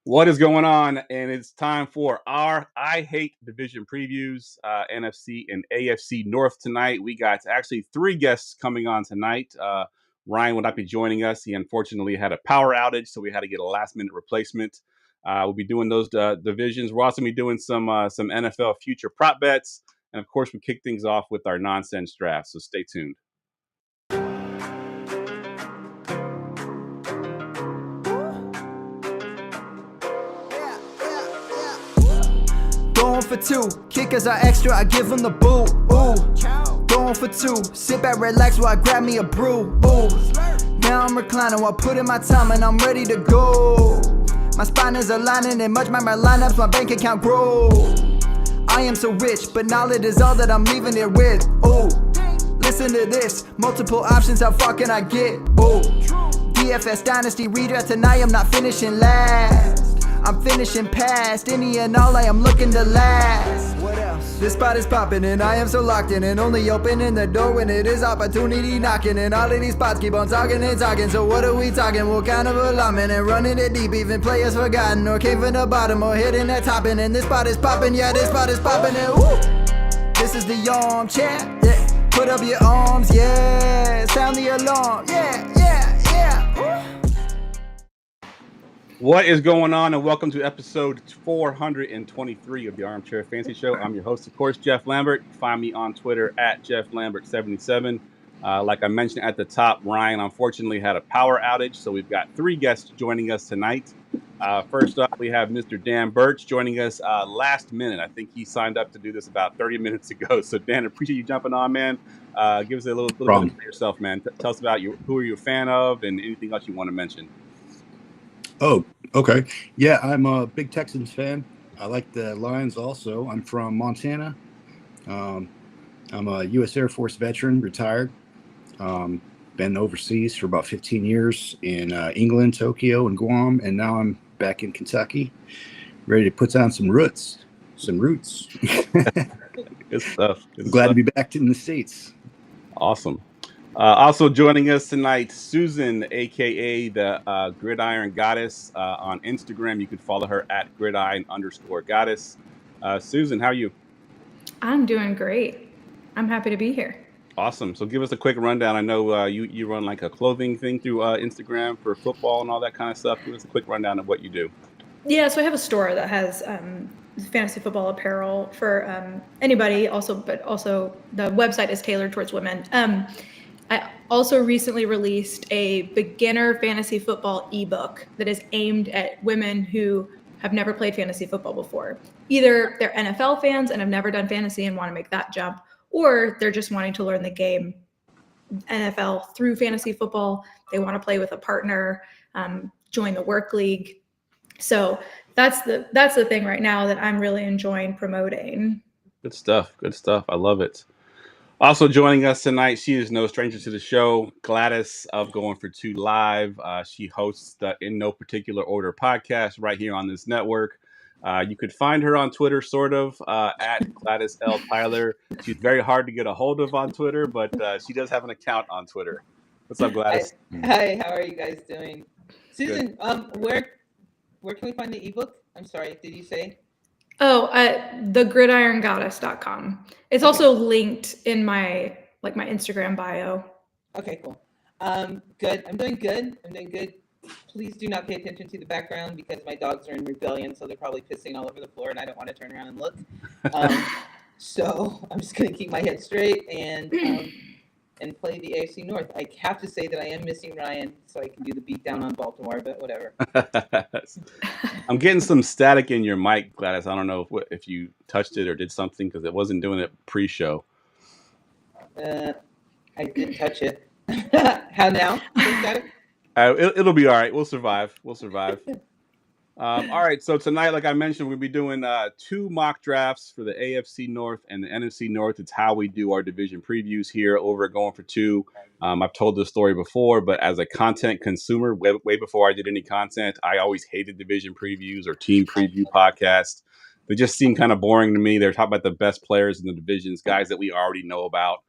What is going on? And it's time for our I Hate Division previews, NFC and AFC North tonight. We got actually three guests coming on tonight. Ryan will not be joining us. He unfortunately had a power outage, so we had to get a last-minute replacement. We'll be doing those divisions. We'll also be doing some NFL future prop bets. And, of course, we kick things off with our nonsense draft, so stay tuned. Going for two, kickers are extra, I give them the boot. Ooh, going for two, sit back, relax while I grab me a brew. Ooh, now I'm reclining while putting my time and I'm ready to go. My spine is aligning and much my lineups, my bank account grow. I am so rich, but knowledge is all that I'm leaving it with. Ooh, listen to this, multiple options, how far can I get? Ooh, DFS Dynasty redraft tonight, I'm not finishing last. I'm finishing past any and all, I am looking to last. What else? This spot is popping and I am so locked in and only opening the door when it is opportunity knocking. And all of these spots keep on talking and talking. So what are we talking? What kind of alignment? And running it deep, even players forgotten or came from the bottom or hitting that top. And this spot is popping, yeah, this spot is popping. And woo! This is the armchair, yeah. Put up your arms, yeah. Sound the alarm, yeah, yeah, yeah. Woo! What is going on, and welcome to episode 423 of the Armchair Fantasy Show. I'm your host, of course, Geoff Lambert. Find me on Twitter at JeoffLambert77. Like I mentioned at the top, Ryan unfortunately had a power outage, so we've got three guests joining us tonight. First up, we have Mr. Dan Birch joining us last minute. I think he signed up to do this about 30 minutes ago. So, Dan, appreciate you jumping on, man. Give us a little bit about yourself, man. Tell us about who are you a fan of and anything else you want to mention. Oh, okay. Yeah, I'm a big Texans fan. I like the Lions also. I'm from Montana. I'm a U.S. Air Force veteran, retired. Been overseas for about 15 years in England, Tokyo, and Guam, and now I'm back in Kentucky, ready to put down some roots. Good stuff. Glad to be back in the States. Awesome. Also joining us tonight, Susan, a.k.a. the Gridiron Goddess. On Instagram, you can follow her at gridiron_goddess. Susan, how are you? I'm doing great. I'm happy to be here. Awesome. So give us a quick rundown. I know you run like a clothing thing through Instagram for football and all that kind of stuff. Give us a quick rundown of what you do. Yeah, so I have a store that has fantasy football apparel for anybody, but also the website is tailored towards women. I also recently released a beginner fantasy football ebook that is aimed at women who have never played fantasy football before. Either they're NFL fans and have never done fantasy and want to make that jump, or they're just wanting to learn the game NFL through fantasy football. They want to play with a partner, join the work league. So that's the thing right now that I'm really enjoying promoting. Good stuff. I love it. Also joining us tonight, she is no stranger to the show, Gladys of GoingFor2 Live. She hosts the In No Particular Order podcast right here on this network. You could find her on Twitter, sort of, at Gladys L. Tyler. She's very hard to get a hold of on Twitter, but she does have an account on Twitter. What's up, Gladys? Hi, how are you guys doing? Susan, where can we find the ebook? I'm sorry, did you say? Oh, at thegridirongoddess.com. It's also linked in my Instagram bio. Okay, cool. Good. I'm doing good. Please do not pay attention to the background because my dogs are in rebellion, so they're probably pissing all over the floor, and I don't want to turn around and look. So I'm just going to keep my head straight and play the AFC North. I have to say that I am missing Ryan, so I can do the beat down on Baltimore, but whatever. I'm getting some static in your mic, Gladys. I don't know if you touched it or did something because it wasn't doing it pre-show. I did touch it. How now? It'll be all right. We'll survive. All right. So tonight, like I mentioned, we'll be doing two mock drafts for the AFC North and the NFC North. It's how we do our division previews here over at GoingFor2. I've told this story before, but as a content consumer, way before I did any content, I always hated division previews or team preview podcasts. They just seem kind of boring to me. They're talking about the best players in the divisions, guys that we already know about.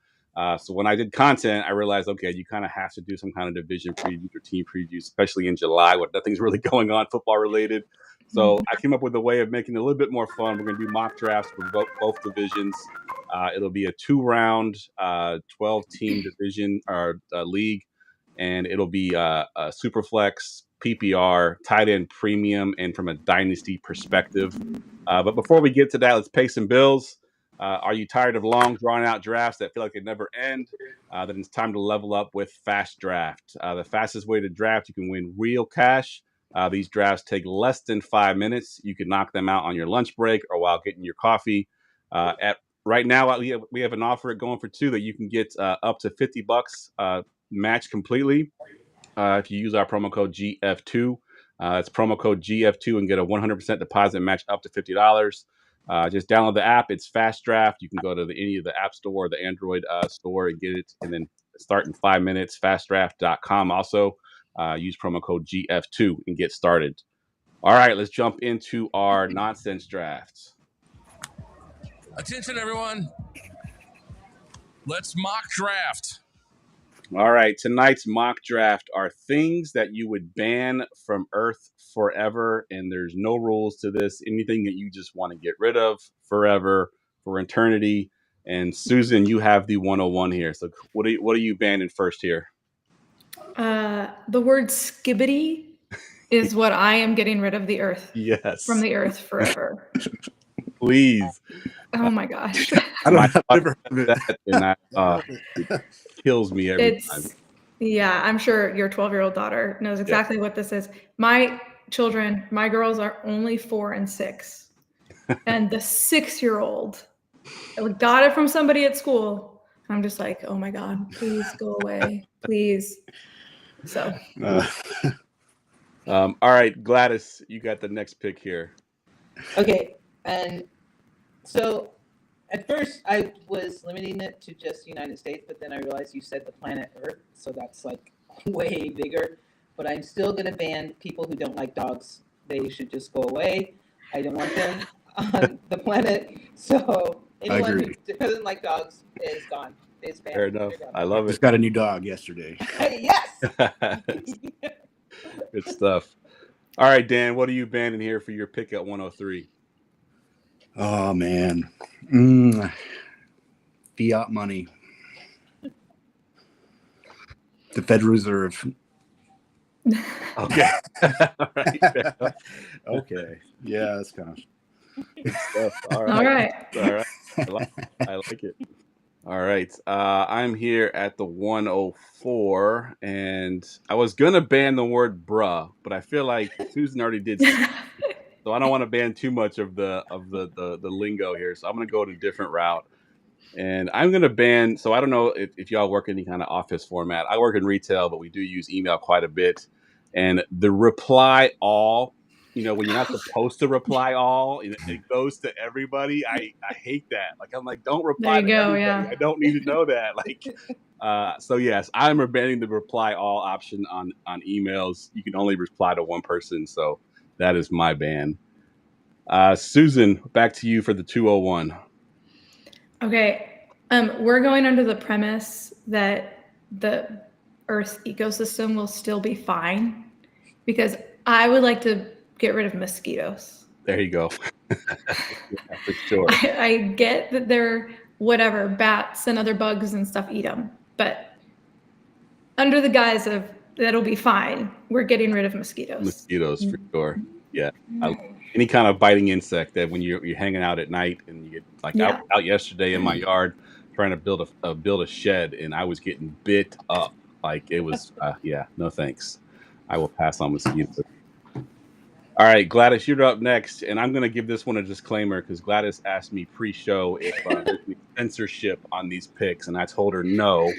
So when I did content, I realized, okay, you kind of have to do some kind of division previews or team previews, especially in July when nothing's really going on football related. So I came up with a way of making it a little bit more fun. We're going to do mock drafts for both divisions. It'll be a 2-round, 12-team division or league, and it'll be a SuperFlex, PPR, tight end premium, and from a Dynasty perspective. But before we get to that, let's pay some bills. Are you tired of long, drawn-out drafts that feel like they never end? Then it's time to level up with Fast Draft. The fastest way to draft, you can win real cash. These drafts take less than 5 minutes. You can knock them out on your lunch break or while getting your coffee. Right now, we have an offer at Going for2 that you can get up to $50 match completely if you use our promo code GF2. It's promo code GF2 and get a 100% deposit match up to $50. Just download the app. It's Fast Draft. You can go to any of the App Store or the Android store and get it, and then start in 5 minutes. FastDraft.com. Also, use promo code GF2 and get started. All right, let's jump into our nonsense drafts. Attention, everyone. Let's mock draft. All right, tonight's mock draft are things that you would ban from Earth forever, and there's no rules to this. Anything that you just want to get rid of forever, for eternity. And Susan, you have the 101 here. So what are you banning first here? The word skibbity is what I am getting rid of the Earth. Yes. From the Earth forever. Please. Oh my gosh. I've never heard of that, and it kills me every time. Yeah, I'm sure your 12-year-old daughter knows exactly what this is. My children, my girls are only 4 and 6. And the 6-year-old got it from somebody at school. I'm just like, oh my God, please go away. Please. So. All right, Gladys, you got the next pick here. Okay, and so at first I was limiting it to just the United States, but then I realized you said the planet Earth, so that's like way bigger. But I'm still going to ban people who don't like dogs. They should just go away. I don't want them on the planet. So anyone who doesn't like dogs is gone. Is banned. Fair enough. I love it. Just got a new dog yesterday. Yes. Good stuff. All right, Dan, what are you banning here for your pick at 103? Oh, man. Fiat money. The Federal Reserve. Okay. All right. Okay. Yeah, that's kind of good stuff. All right. All right. I like it. All right. I'm here at the 104, and I was gonna ban the word bruh, but I feel like Susan already did, so I don't want to ban too much of the lingo here. So I'm gonna go in a different route, and I'm gonna ban. So I don't know if y'all work any kind of office format. I work in retail, but we do use email quite a bit, and the reply all. When you're not supposed to reply all, it goes to everybody. I hate that. Like, I'm like, don't reply to everybody. Yeah. I don't need to know that. Like, so yes, I'm banning the reply all option on emails. You can only reply to one person. So that is my ban. Susan, back to you for the 201. Okay. We're going under the premise that the Earth ecosystem will still be fine, because I would like to get rid of mosquitoes. There you go. Yeah, for sure. I get that they're whatever, bats and other bugs and stuff eat them, but under the guise of that'll be fine, we're getting rid of mosquitoes. Mosquitoes, for sure. Yeah. Any kind of biting insect that when you're hanging out at night, and you get out yesterday in my yard trying to build a shed, and I was getting bit up. Like, it was, no thanks. I will pass on mosquitoes. All right, Gladys, you're up next, and I'm going to give this one a disclaimer because Gladys asked me pre-show if there's any censorship on these picks, and I told her no.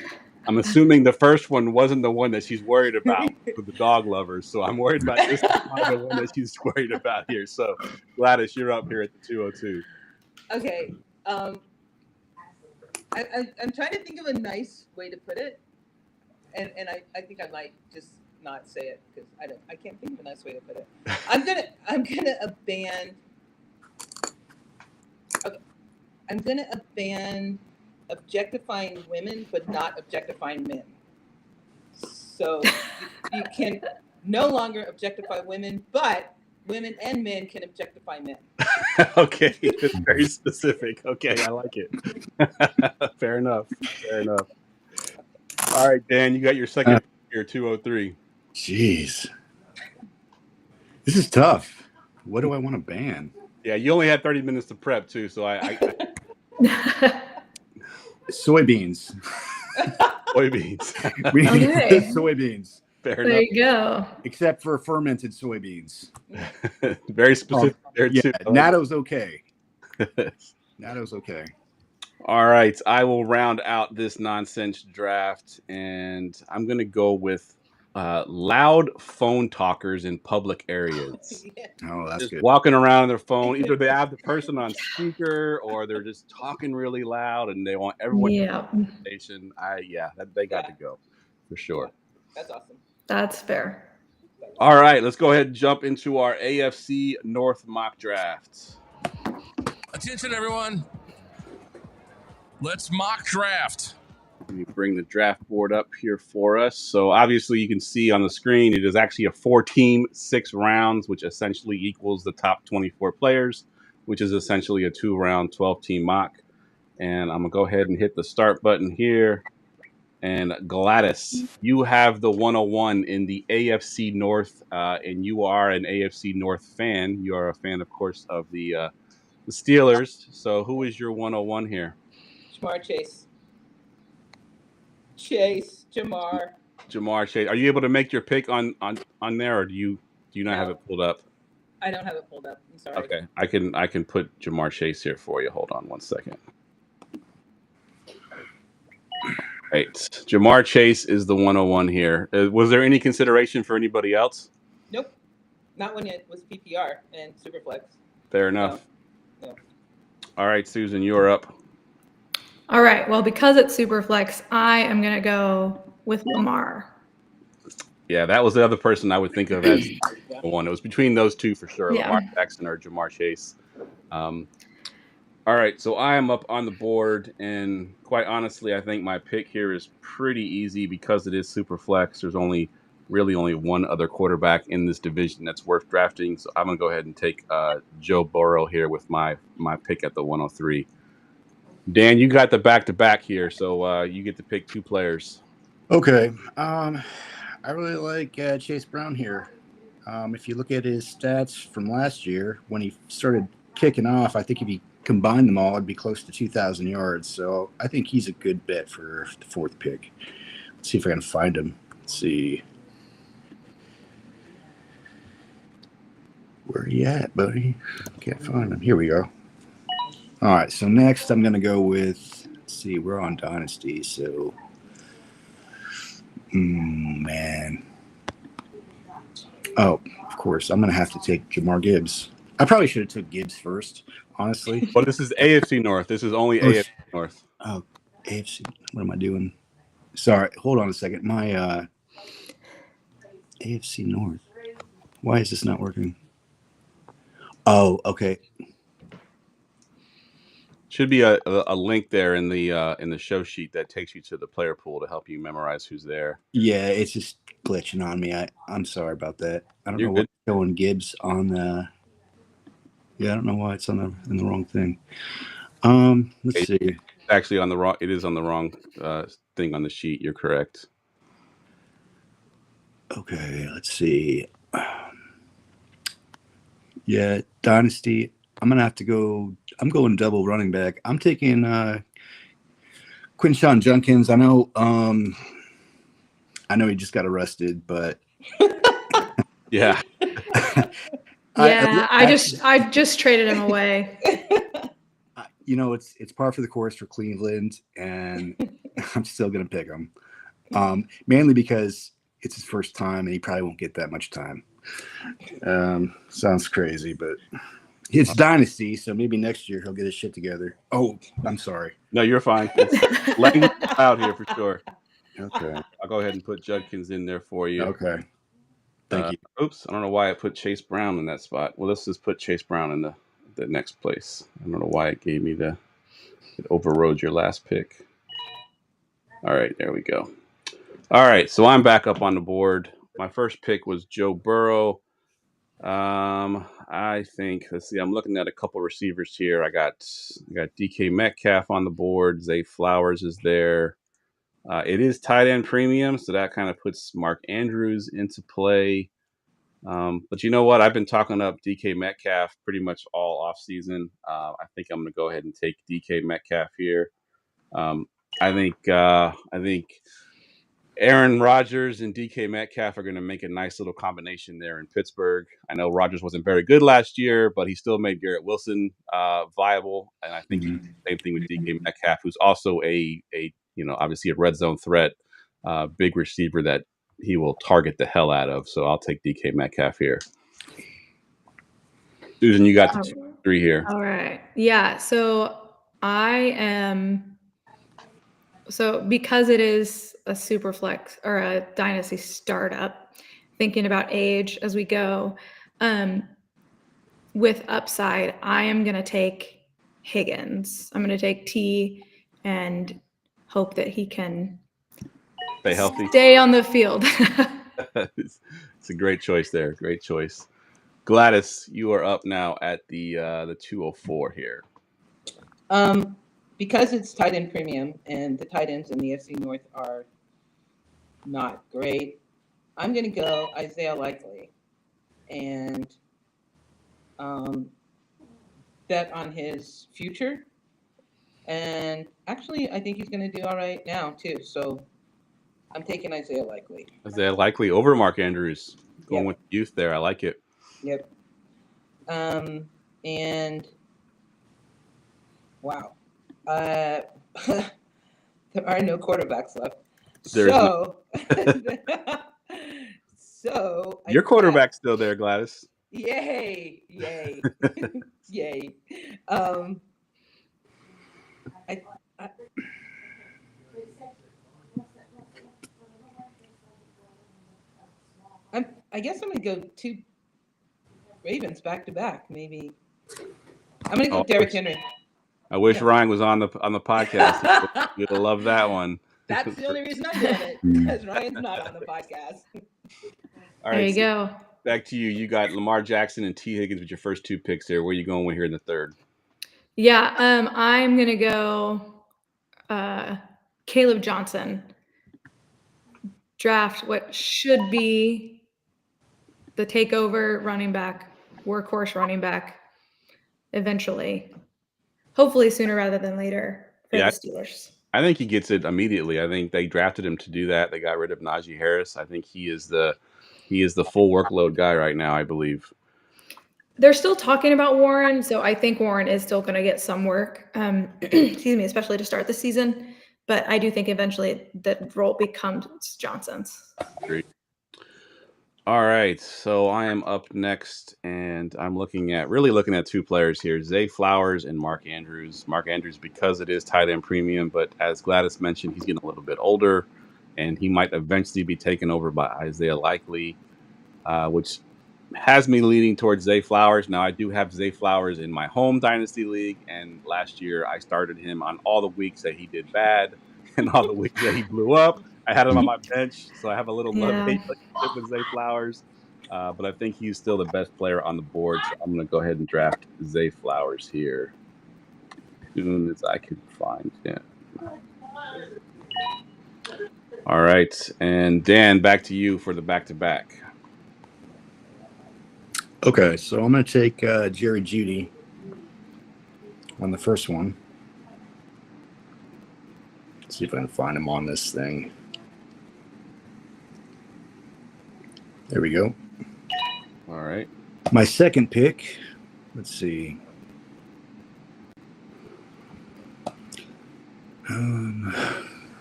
I'm assuming the first one wasn't the one that she's worried about for the dog lovers, so I'm worried about this one, the one that she's worried about here. So, Gladys, you're up here at the 202. Okay. I'm trying to think of a nice way to put it, and I think I might just not say it because I can't think of a nice way to put it. I'm gonna ban objectifying women, but not objectifying men. So you can no longer objectify women, but women and men can objectify men. Okay, it's very specific. Okay, I like it. Fair enough. Fair enough. All right, Dan, you got your second pick here, 203. Jeez. This is tough. What do I want to ban? Yeah, you only had 30 minutes to prep too, so I Soybeans. soybeans. We need Okay. soybeans. Fair There enough. you go. Except for fermented soybeans. Very specific there Yeah, too. natto's okay. Natto's okay. All right, I will round out this nonsense draft, and I'm going to go with loud phone talkers in public areas. Yeah. Oh, that's Just good. walking around on their phone. Either they have the person on speaker, or they're just talking really loud, and they want everyone Yeah, to the station. They got to go for sure. That's awesome. that's fair. All right, let's go ahead and jump into our AFC North mock draft. Attention, everyone. Let's mock draft. Let me bring the draft board up here for us. So obviously you can see on the screen, it is actually a 4-team, 6 rounds, which essentially equals the top 24 players, which is essentially a 2-round, 12-team mock. And I'm going to go ahead and hit the start button here. And Gladys, you have the 101 in the AFC North, and you are an AFC North fan. You are a fan, of course, of the Steelers. So who is your 101 here? Jamar Chase. Jamar. Jamar Chase. Are you able to make your pick on there, or do you not have it pulled up? I don't have it pulled up. I'm sorry. Okay, I can put Jamar Chase here for you. Hold on one second. Right, Jamar Chase is the 101 here. Was there any consideration for anybody else? Nope. Not when it was PPR and SuperFlex. Fair enough. No. All right, Susan, you're up. All right. Well, because it's Superflex, I am going to go with Lamar. Yeah, that was the other person I would think of as the one. It was between those two for sure, Yeah. Lamar Jackson or Jamar Chase. All right, so I am up on the board, and quite honestly, I think my pick here is pretty easy because it is Superflex. There's only one other quarterback in this division that's worth drafting, so I'm going to go ahead and take Joe Burrow here with my pick at the 103. Dan, you got the back-to-back here, so you get to pick 2 players. Okay. I really like Chase Brown here. If you look at his stats from last year, when he started kicking off, I think if he combined them all, it'd be close to 2,000 yards. So I think he's a good bet for the 4th pick. Let's see if I can find him. Let's see. Where are you at, buddy? Can't find him. Here we go. All right, so next I'm going to go with, let's see, we're on Dynasty, so, man. Oh, of course, I'm going to have to take Jamar Gibbs. I probably should have took Gibbs first, honestly. Well, this is AFC North. This is only AFC North. Oh, AFC. What am I doing? Sorry, hold on a second. My AFC North. Why is this not working? Oh, okay. Should be a link there in the show sheet that takes you to the player pool to help you memorize who's there. Yeah, it's just glitching on me. I'm sorry about that. I don't You're know good. what's showing Gibbs on the. Yeah, I don't know why it's in the wrong thing. Let's see. It's actually on the wrong. It is on the wrong thing on the sheet. You're correct. Okay, let's see. Yeah, Dynasty. I'm gonna have to go. I'm going double running back. I'm taking Quinshawn Junkins. I know he just got arrested, but Yeah. Yeah, I just traded him away. It's par for the course for Cleveland, and I'm still gonna pick him. Mainly because it's his first time, and he probably won't get that much time. Sounds crazy, but it's Dynasty, so maybe next year he'll get his shit together. Oh, I'm sorry. No, you're fine. It's language out here for sure. Okay. I'll go ahead and put Judkins in there for you. Okay. Thank you. Oops, I don't know why I put Chase Brown in that spot. Well, let's just put Chase Brown in the next place. I don't know why it gave me it overrode your last pick. All right, there we go. All right, so I'm back up on the board. My first pick was Joe Burrow. I think, let's see, I'm looking at a couple receivers here. I got DK Metcalf on the board. Zay Flowers is there. It is tight end premium, so that kind of puts Mark Andrews into play. But you know what? I've been talking up DK Metcalf pretty much all offseason. I think I'm going to go ahead and take DK Metcalf here. I think Aaron Rodgers and DK Metcalf are going to make a nice little combination there in Pittsburgh. I know Rodgers wasn't very good last year, but he still made Garrett Wilson viable, and I think the same thing with DK Metcalf, who's also a obviously a red zone threat, big receiver that he will target the hell out of. So I'll take DK Metcalf here. Susan, you got the 2-3 here. All right. Yeah. So because it is a SuperFlex or a Dynasty startup, thinking about age as we go, with upside, I am going to take Higgins. I'm going to take T and hope that he can stay healthy, stay on the field. It's a great choice there. Great choice. Gladys, you are up now at the 204 here. Because it's tight end premium and the tight ends in the AFC North are not great, I'm going to go Isaiah Likely and bet on his future. And actually, I think he's going to do all right now, too. So I'm taking Isaiah Likely. Isaiah Likely over Mark Andrews. Going with youth there. I like it. Yep. And wow. There are no quarterbacks left. So your quarterback's still there, Gladys. Yay. Yay. I guess I'm going to go 2 Ravens back to back. Maybe I'm going to go Derrick Henry. I wish Ryan was on the podcast. You'd love that one. That's the only reason I'm doing it, because Ryan's not on the podcast. All right, there you go. Back to you. You got Lamar Jackson and T. Higgins with your first 2 picks there. Where are you going with here in the third? Yeah, I'm going to go Caleb Johnson. Draft what should be the takeover running back, workhorse running back, eventually. Hopefully sooner rather than later for the Steelers. I think he gets it immediately. I think they drafted him to do that. They got rid of Najee Harris. I think he is the full workload guy right now, I believe. They're still talking about Warren, so I think Warren is still going to get some work, excuse me, especially to start the season. But I do think eventually that role becomes Johnson's. Great. All right, so I am up next, and I'm looking at 2 players here, Zay Flowers and Mark Andrews. Mark Andrews, because it is tight end premium, but as Gladys mentioned, he's getting a little bit older, and he might eventually be taken over by Isaiah Likely, which has me leaning towards Zay Flowers. Now, I do have Zay Flowers in my home Dynasty League, and last year I started him on all the weeks that he did bad and all the weeks that he blew up. I had him on my bench, so I have a little love-hate relationship with Zay Flowers. But I think he's still the best player on the board, so I'm going to go ahead and draft Zay Flowers here as soon as I can find him. All right, and Dan, back to you for the back-to-back. Okay, so I'm going to take Jerry Jeudy on the first one. Let's see if I can find him on this thing. There we go. All right. My second pick, let's see.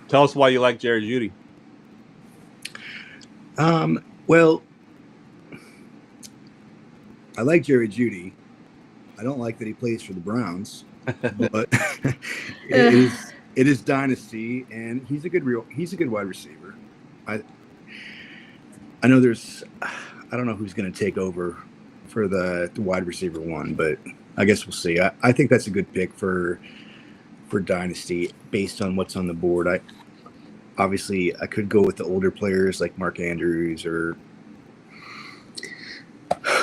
Tell us why you like Jerry Jeudy. Well, I like Jerry Jeudy. I don't like that he plays for the Browns, but it is Dynasty, and he's a good wide receiver. I know I don't know who's going to take over for the wide receiver one, but I guess we'll see. I think that's a good pick for Dynasty based on what's on the board. Obviously I could go with the older players like Mark Andrews or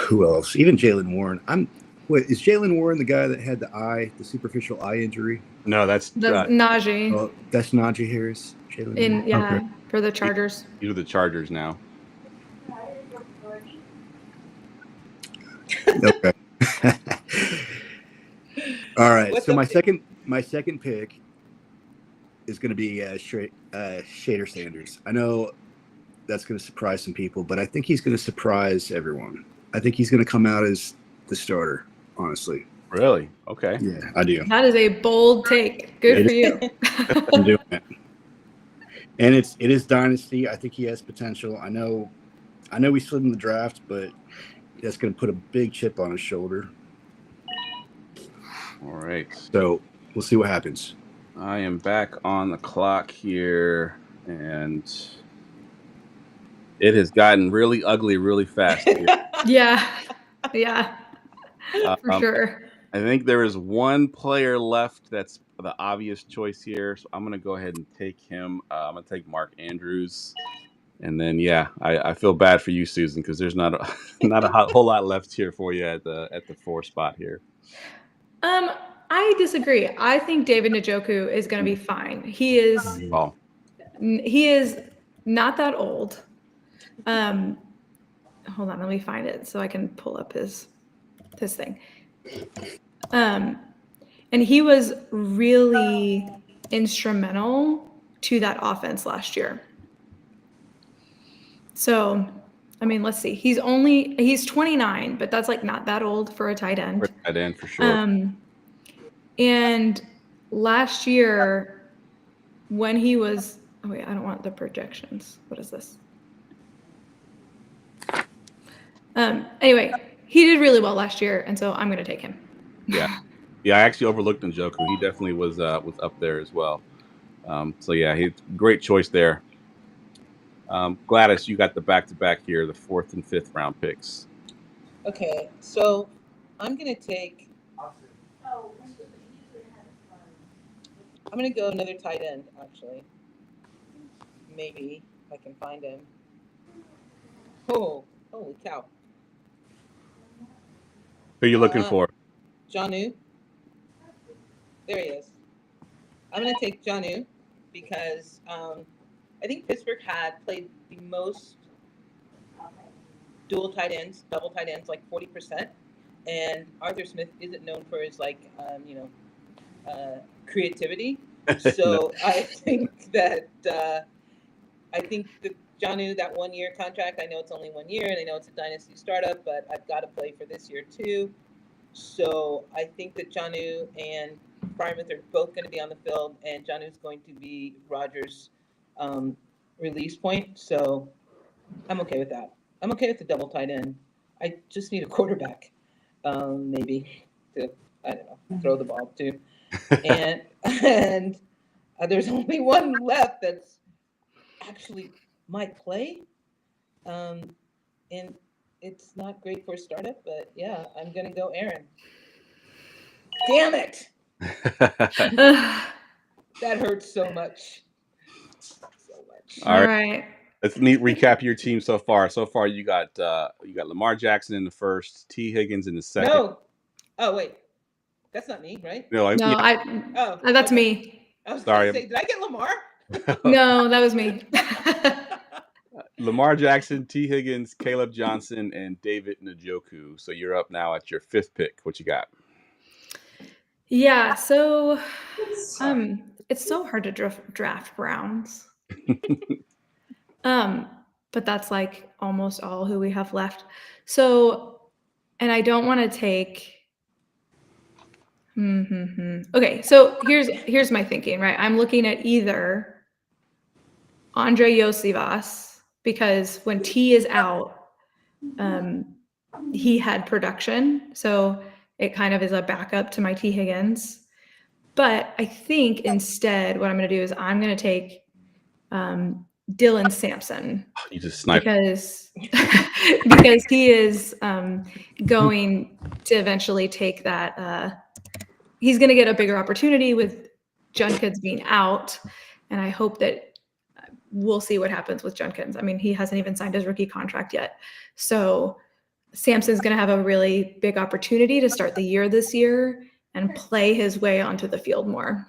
who else? Even Jalen Warren. Is Jalen Warren the guy that had the superficial eye injury? No, that's Najee. Oh, that's Najee Harris. Jalen Warren. Okay. For the Chargers. These are the Chargers now. Okay. All right. What's so up, my second pick is going to be Shader Sanders. I know that's going to surprise some people, but I think he's going to surprise everyone. I think he's going to come out as the starter, honestly. Really? Okay. Yeah, I do. That is a bold take. Good for you. I'm doing it. And it is Dynasty. I think he has potential. I know we slid in the draft, but that's going to put a big chip on his shoulder. All right. So we'll see what happens. I am back on the clock here, and it has gotten really ugly really fast here. Yeah. For sure. I think there is one player left that's the obvious choice here, so I'm going to go ahead and take him. I'm going to take Mark Andrews. And then, I feel bad for you, Susan, because there's not a whole lot left here for you at the 4 spot here. I disagree. I think David Njoku is going to be fine. He is not that old. Hold on, let me find it so I can pull up his thing. And he was really instrumental to that offense last year. So, I mean, let's see. He's 29, but that's like not that old for a tight end. For a tight end, for sure. And last year, when he was, I don't want the projections. What is this? Anyway, he did really well last year, and so I'm going to take him. Yeah, I actually overlooked Njoku. He definitely was up there as well. He's great choice there. Gladys, you got the back-to-back here, the 4th and 5th round picks. Okay, so I'm going to take. I'm going to go another tight end, actually. Maybe I can find him. Oh, holy cow. Who are you looking for? Jonnu. There he is. I'm going to take Jonnu because I think Pittsburgh had played the most double tight ends, like 40%. And Arthur Smith isn't known for his creativity. So I think that Jonnu, that 1 year contract, I know it's only 1 year and I know it's a dynasty startup, but I've got to play for this year too. So I think that Jonnu and Freiermuth are both going to be on the field, and Jonnu is going to be Rodgers' release point. So I'm okay with that. I'm okay with the double tight end. I just need a quarterback, maybe to, throw the ball to. And there's only one left that's actually might play. And it's not great for a startup, but yeah, I'm going to go Aaron. Damn it. That hurts so much. All right. Let's recap your team so far. So far, you got Lamar Jackson in the 1st, T. Higgins in the 2nd. No. Oh, wait. That's not me, right? No, that's me. I was going to say, did I get Lamar? No, that was me. Lamar Jackson, T. Higgins, Caleb Johnson, and David Njoku. So you're up now at your 5th pick. What you got? Yeah, so it's so hard to draft Browns. But that's like almost all who we have left. So, and I don't want to take. Okay, so here's my thinking, right? I'm looking at either Andre Iosivas, because when T is out, he had production, so it kind of is a backup to my T. Higgins. But I think instead, what I'm going to do is I'm going to take Dylan Sampson. You just sniped. Because he is going to eventually take that. He's going to get a bigger opportunity with Junkins being out, and I hope that we'll see what happens with Junkins. I mean, he hasn't even signed his rookie contract yet, so Samson's going to have a really big opportunity to start the year this year and play his way onto the field more.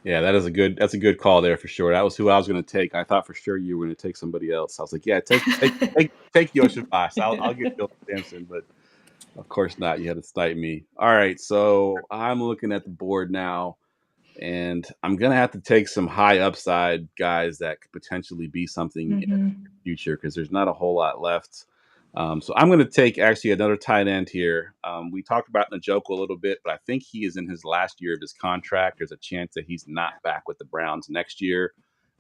Yeah, that's a good call there for sure. That was who I was going to take. I thought for sure you were going to take somebody else. I was like, yeah, take Yoshibas. I'll get Bill Sampson, but of course not. You had to snipe me. All right, so I'm looking at the board now, and I'm going to have to take some high upside guys that could potentially be something in the future because there's not a whole lot left. So I'm going to take actually another tight end here. We talked about Njoku a little bit, but I think he is in his last year of his contract. There's a chance that he's not back with the Browns next year.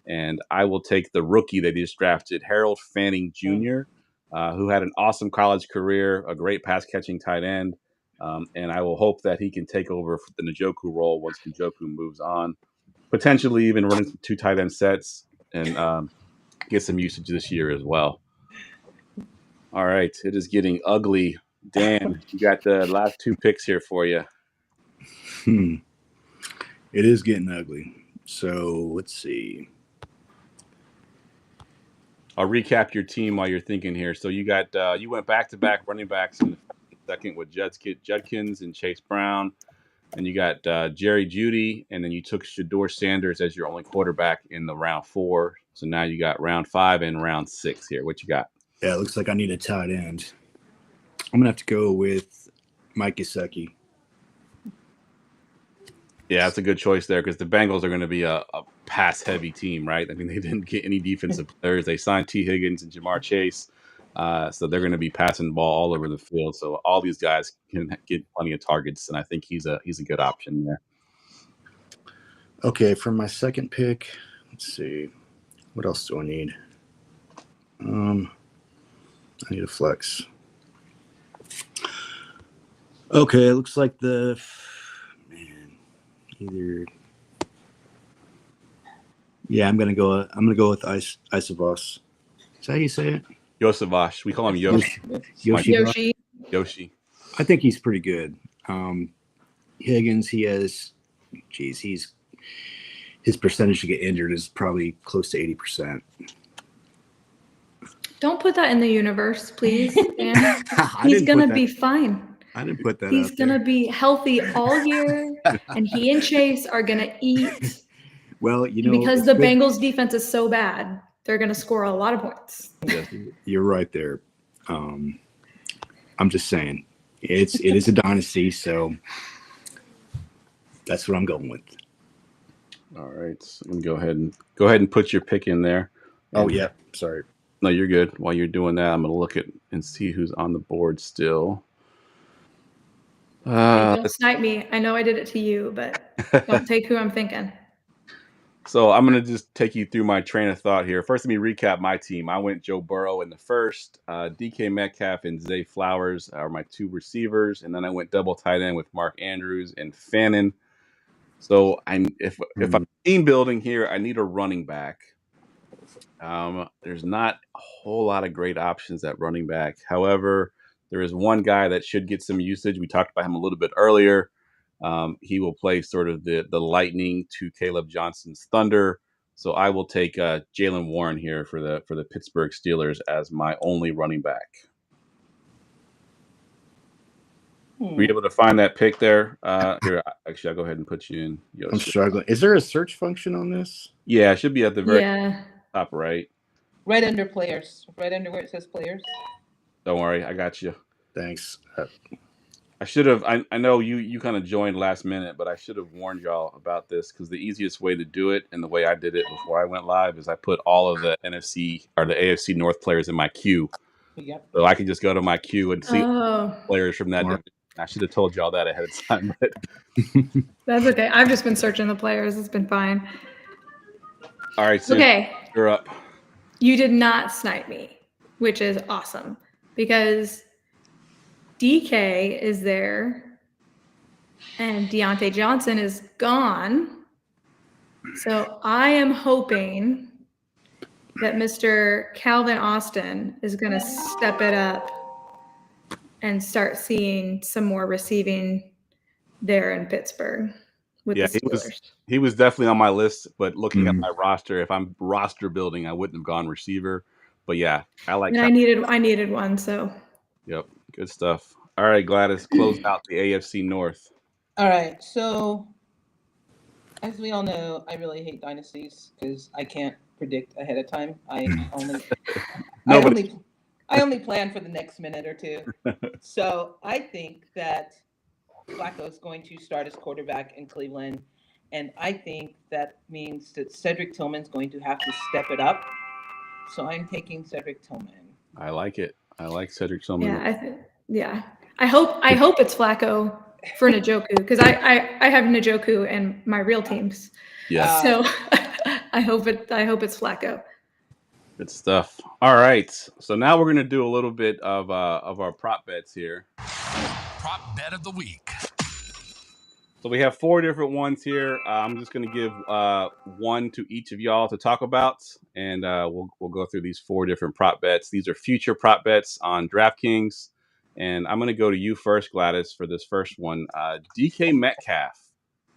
And I will take the rookie that he just drafted, Harold Fanning Jr., who had an awesome college career, a great pass-catching tight end. And I will hope that he can take over the Njoku role once Njoku moves on, potentially even running some 2 tight end sets and get some usage this year as well. All right, it is getting ugly. Dan, you got the last 2 picks here for you. It is getting ugly. So let's see. I'll recap your team while you're thinking here. So you got you went back-to-back running backs in the second with Judkins and Chase Brown, and you got Jerry Jeudy, and then you took Shedeur Sanders as your only quarterback in the round 4. So now you got round 5 and round 6 here. What you got? Yeah, it looks like I need a tight end. I'm going to have to go with Mike Gesicki. Yeah, that's a good choice there because the Bengals are going to be a pass-heavy team, right? I mean, they didn't get any defensive players. They signed T. Higgins and Jamar Chase, so they're going to be passing the ball all over the field. So all these guys can get plenty of targets, and I think he's a good option there. Okay, for my second pick, let's see. What else do I need? I need a flex. Okay, it looks like I'm gonna go with Isavos. Is that how you say it? Yosavash. We call him Yoshi. Yoshi. I think he's pretty good. Higgins, his percentage to get injured is probably close to 80%. Don't put that in the universe, please, Dan. He's going to be fine. I didn't put that He's out going to there. be healthy all year, and he and Chase are going to eat. Well, because the Bengals defense is so bad, they're going to score a lot of points. You're right there. I'm just saying, it is a dynasty, so that's what I'm going with. All right, so I'm gonna go ahead and put your pick in there. Oh yeah, sorry. No, you're good. While you're doing that, I'm going to look at and see who's on the board still. Don't snipe me. I know I did it to you, but don't take who I'm thinking. So I'm going to just take you through my train of thought here. First, let me recap my team. I went Joe Burrow in the first. DK Metcalf and Zay Flowers are my 2 receivers. And then I went double tight end with Mark Andrews and Fannin. So if I'm team building here, I need a running back. There's not a whole lot of great options at running back. However, there is one guy that should get some usage. We talked about him a little bit earlier. He will play sort of the lightning to Caleb Johnson's thunder. So I will take Jaylen Warren here for the Pittsburgh Steelers as my only running back. Were you able to find that pick there? Here, actually, I'll go ahead and put you in. I'm struggling. Is there a search function on this? Yeah, it should be at the very top right. Right under players. Right under where it says players. Don't worry, I got you. Thanks. I should have. I know you kind of joined last minute, but I should have warned y'all about this because the easiest way to do it and the way I did it before I went live is I put all of the NFC or the AFC North players in my queue. Yep. So I can just go to my queue and see players from that division. I should have told y'all that ahead of time. But that's okay. I've just been searching the players. It's been fine. All right, so you're up. You did not snipe me, which is awesome because DK is there and Deontay Johnson is gone. So I am hoping that Mr. Calvin Austin is going to step it up and start seeing some more receiving there in Pittsburgh with the Steelers. He was definitely on my list, but looking at my roster, if I'm roster building, I wouldn't have gone receiver. But yeah, I like. And I needed one, so Yep. Good stuff. All right, Gladys, close out the AFC North. All right. So, as we all know, I really hate dynasties because I can't predict ahead of time. I Nobody. only plan for the next minute or two. So I think that Flacco is going to start as quarterback in Cleveland, and I think that means that Cedric Tillman's going to have to step it up. So I'm taking Cedric Tillman. I like it. I like Cedric Tillman. Yeah, I hope it's Flacco for Njoku, because I have Njoku in my real teams. Yes. So I hope it's Flacco. Good stuff. All right. So now we're going to do a little bit of our prop bets here. Prop bet of the week. So we have 4 different ones here. I'm just going to give one to each of y'all to talk about, and we'll go through these 4 different prop bets. These are future prop bets on DraftKings, and I'm going to go to you first, Gladys, for this first one. DK Metcalf,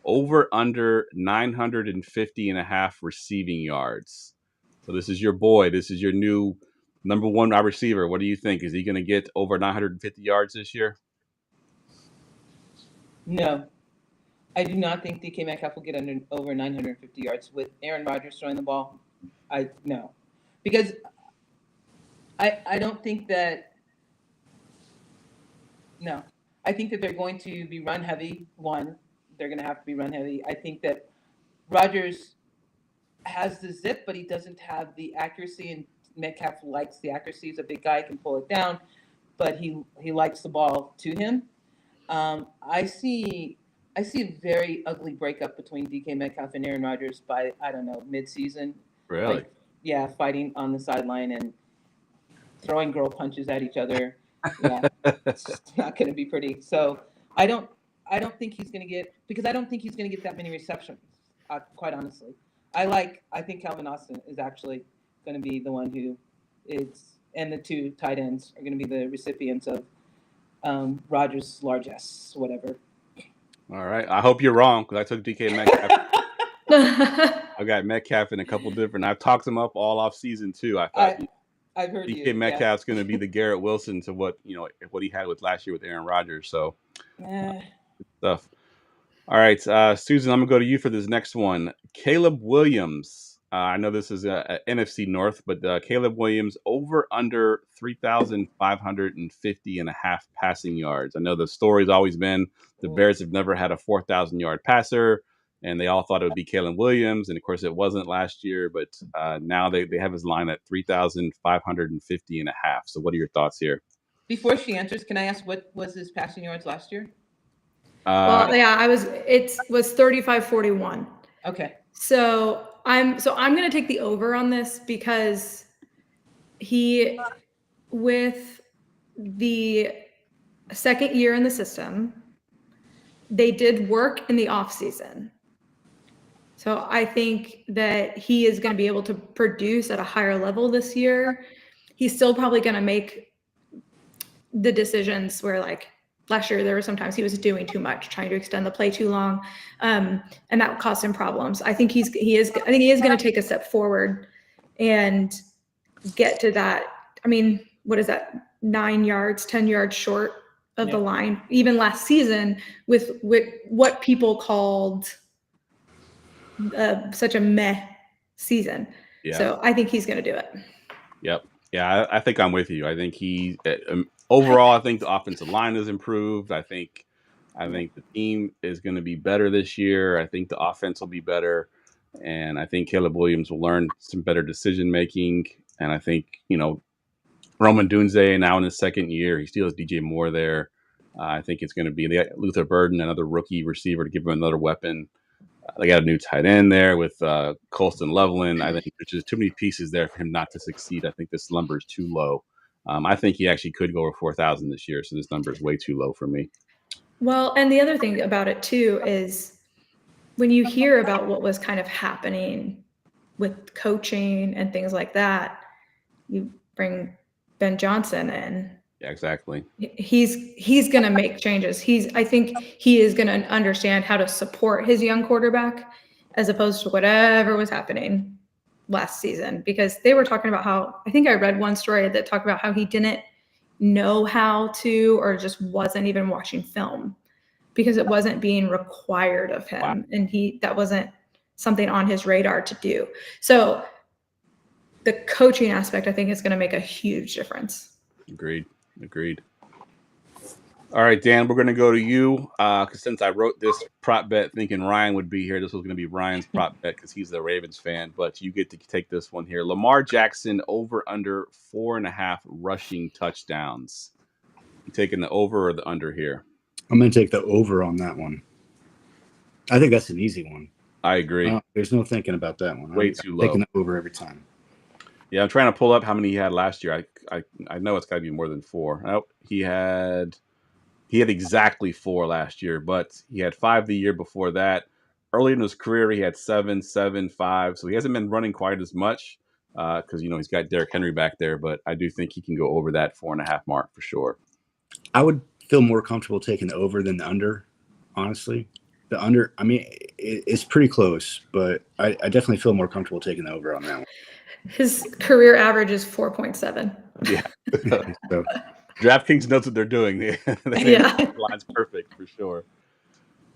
over under 950.5 receiving yards. So this is your boy. This is your new number 1 wide receiver. What do you think? Is he going to get over 950 yards this year? No, I do not think DK Metcalf will get over 950 yards with Aaron Rodgers throwing the ball. No, because I don't think that. No, I think that they're going to be run heavy. One, they're going to have to be run heavy. I think that Rodgers has the zip, but he doesn't have the accuracy, and Metcalf likes the accuracy. He's a big guy, can pull it down, but he likes the ball to him. I see a very ugly breakup between DK Metcalf and Aaron Rodgers by, I don't know, mid-season. Really? Like, yeah, fighting on the sideline and throwing girl punches at each other. Yeah, it's not going to be pretty. So I don't think he's going to get, because I don't think he's going to get that many receptions, quite honestly. I think Calvin Austin is actually going to be the one who is, and the 2 tight ends are going to be the recipients of Rodgers' largesse, whatever. All right. I hope you're wrong, because I took DK Metcalf. I got Metcalf in a couple different. I've talked him up all off season too. I thought I've heard DK Metcalf's going to be the Garrett Wilson to what he had with last year with Aaron Rodgers. So stuff. All right, Susan, I'm gonna go to you for this next one. Caleb Williams. I know this is a NFC North, but Caleb Williams over under 3,550.5 passing yards. I know the story's always been the Bears have never had a 4,000-yard passer, and they all thought it would be Caleb Williams, and of course it wasn't last year. But now they have his line at 3,550.5. So what are your thoughts here? Before she answers, can I ask what was his passing yards last year? It was 35-41. Okay. So I'm going to take the over on this, because he, with the second year in the system, they did work in the off season. So I think that he is going to be able to produce at a higher level this year. He's still probably going to make the decisions where, like, last year, there were sometimes he was doing too much, trying to extend the play too long, and that caused him problems. I think he is going to take a step forward and get to that. I mean, what is that? 9 yards, 10 yards short of the line. Even last season, with what people called such a meh season. Yeah. So I think he's going to do it. Yep. Yeah, I think I'm with you. I think he overall, I think the offensive line has improved. I think the team is going to be better this year. I think the offense will be better, and I think Caleb Williams will learn some better decision making. And I think Roman Dunze now in his second year, he still has DJ Moore there. I think it's going to be Luther Burden, another rookie receiver, to give him another weapon. They got a new tight end there with Colston Loveland. I think there's just too many pieces there for him not to succeed. I think this number is too low. I think he actually could go over 4,000 this year, so this number is way too low for me. Well, and the other thing about it too is when you hear about what was kind of happening with coaching and things like that, you bring Ben Johnson in. Yeah, exactly. He's going to make changes. I think he is going to understand how to support his young quarterback as opposed to whatever was happening last season, because they were talking about how, I think I read one story that talked about how he didn't know how to, or just wasn't even watching film because it wasn't being required of him. Wow. And that wasn't something on his radar to do. So the coaching aspect, I think, is going to make a huge difference. Agreed. All right, Dan, we're going to go to you because since I wrote this prop bet thinking Ryan would be here, this was going to be Ryan's prop bet because he's the Ravens fan, but you get to take this one here. Lamar Jackson over under 4.5 rushing touchdowns. You taking the over or the under here? I'm going to take the over on that one. I think that's an easy one. I agree. There's no thinking about that one. Way too low. Taking the over every time. Yeah, I'm trying to pull up how many he had last year. I know it's got to be more than 4. Oh, he had exactly 4 last year, but he had 5 the year before that. Early in his career, he had 7, 7, 5. So he hasn't been running quite as much because, he's got Derrick Henry back there. But I do think he can go over that 4.5 mark for sure. I would feel more comfortable taking the over than the under, honestly. The under, I mean, it's pretty close, but I definitely feel more comfortable taking the over on that one. His career average is 4.7. Yeah. So, DraftKings knows what they're doing. Yeah. Line's perfect for sure.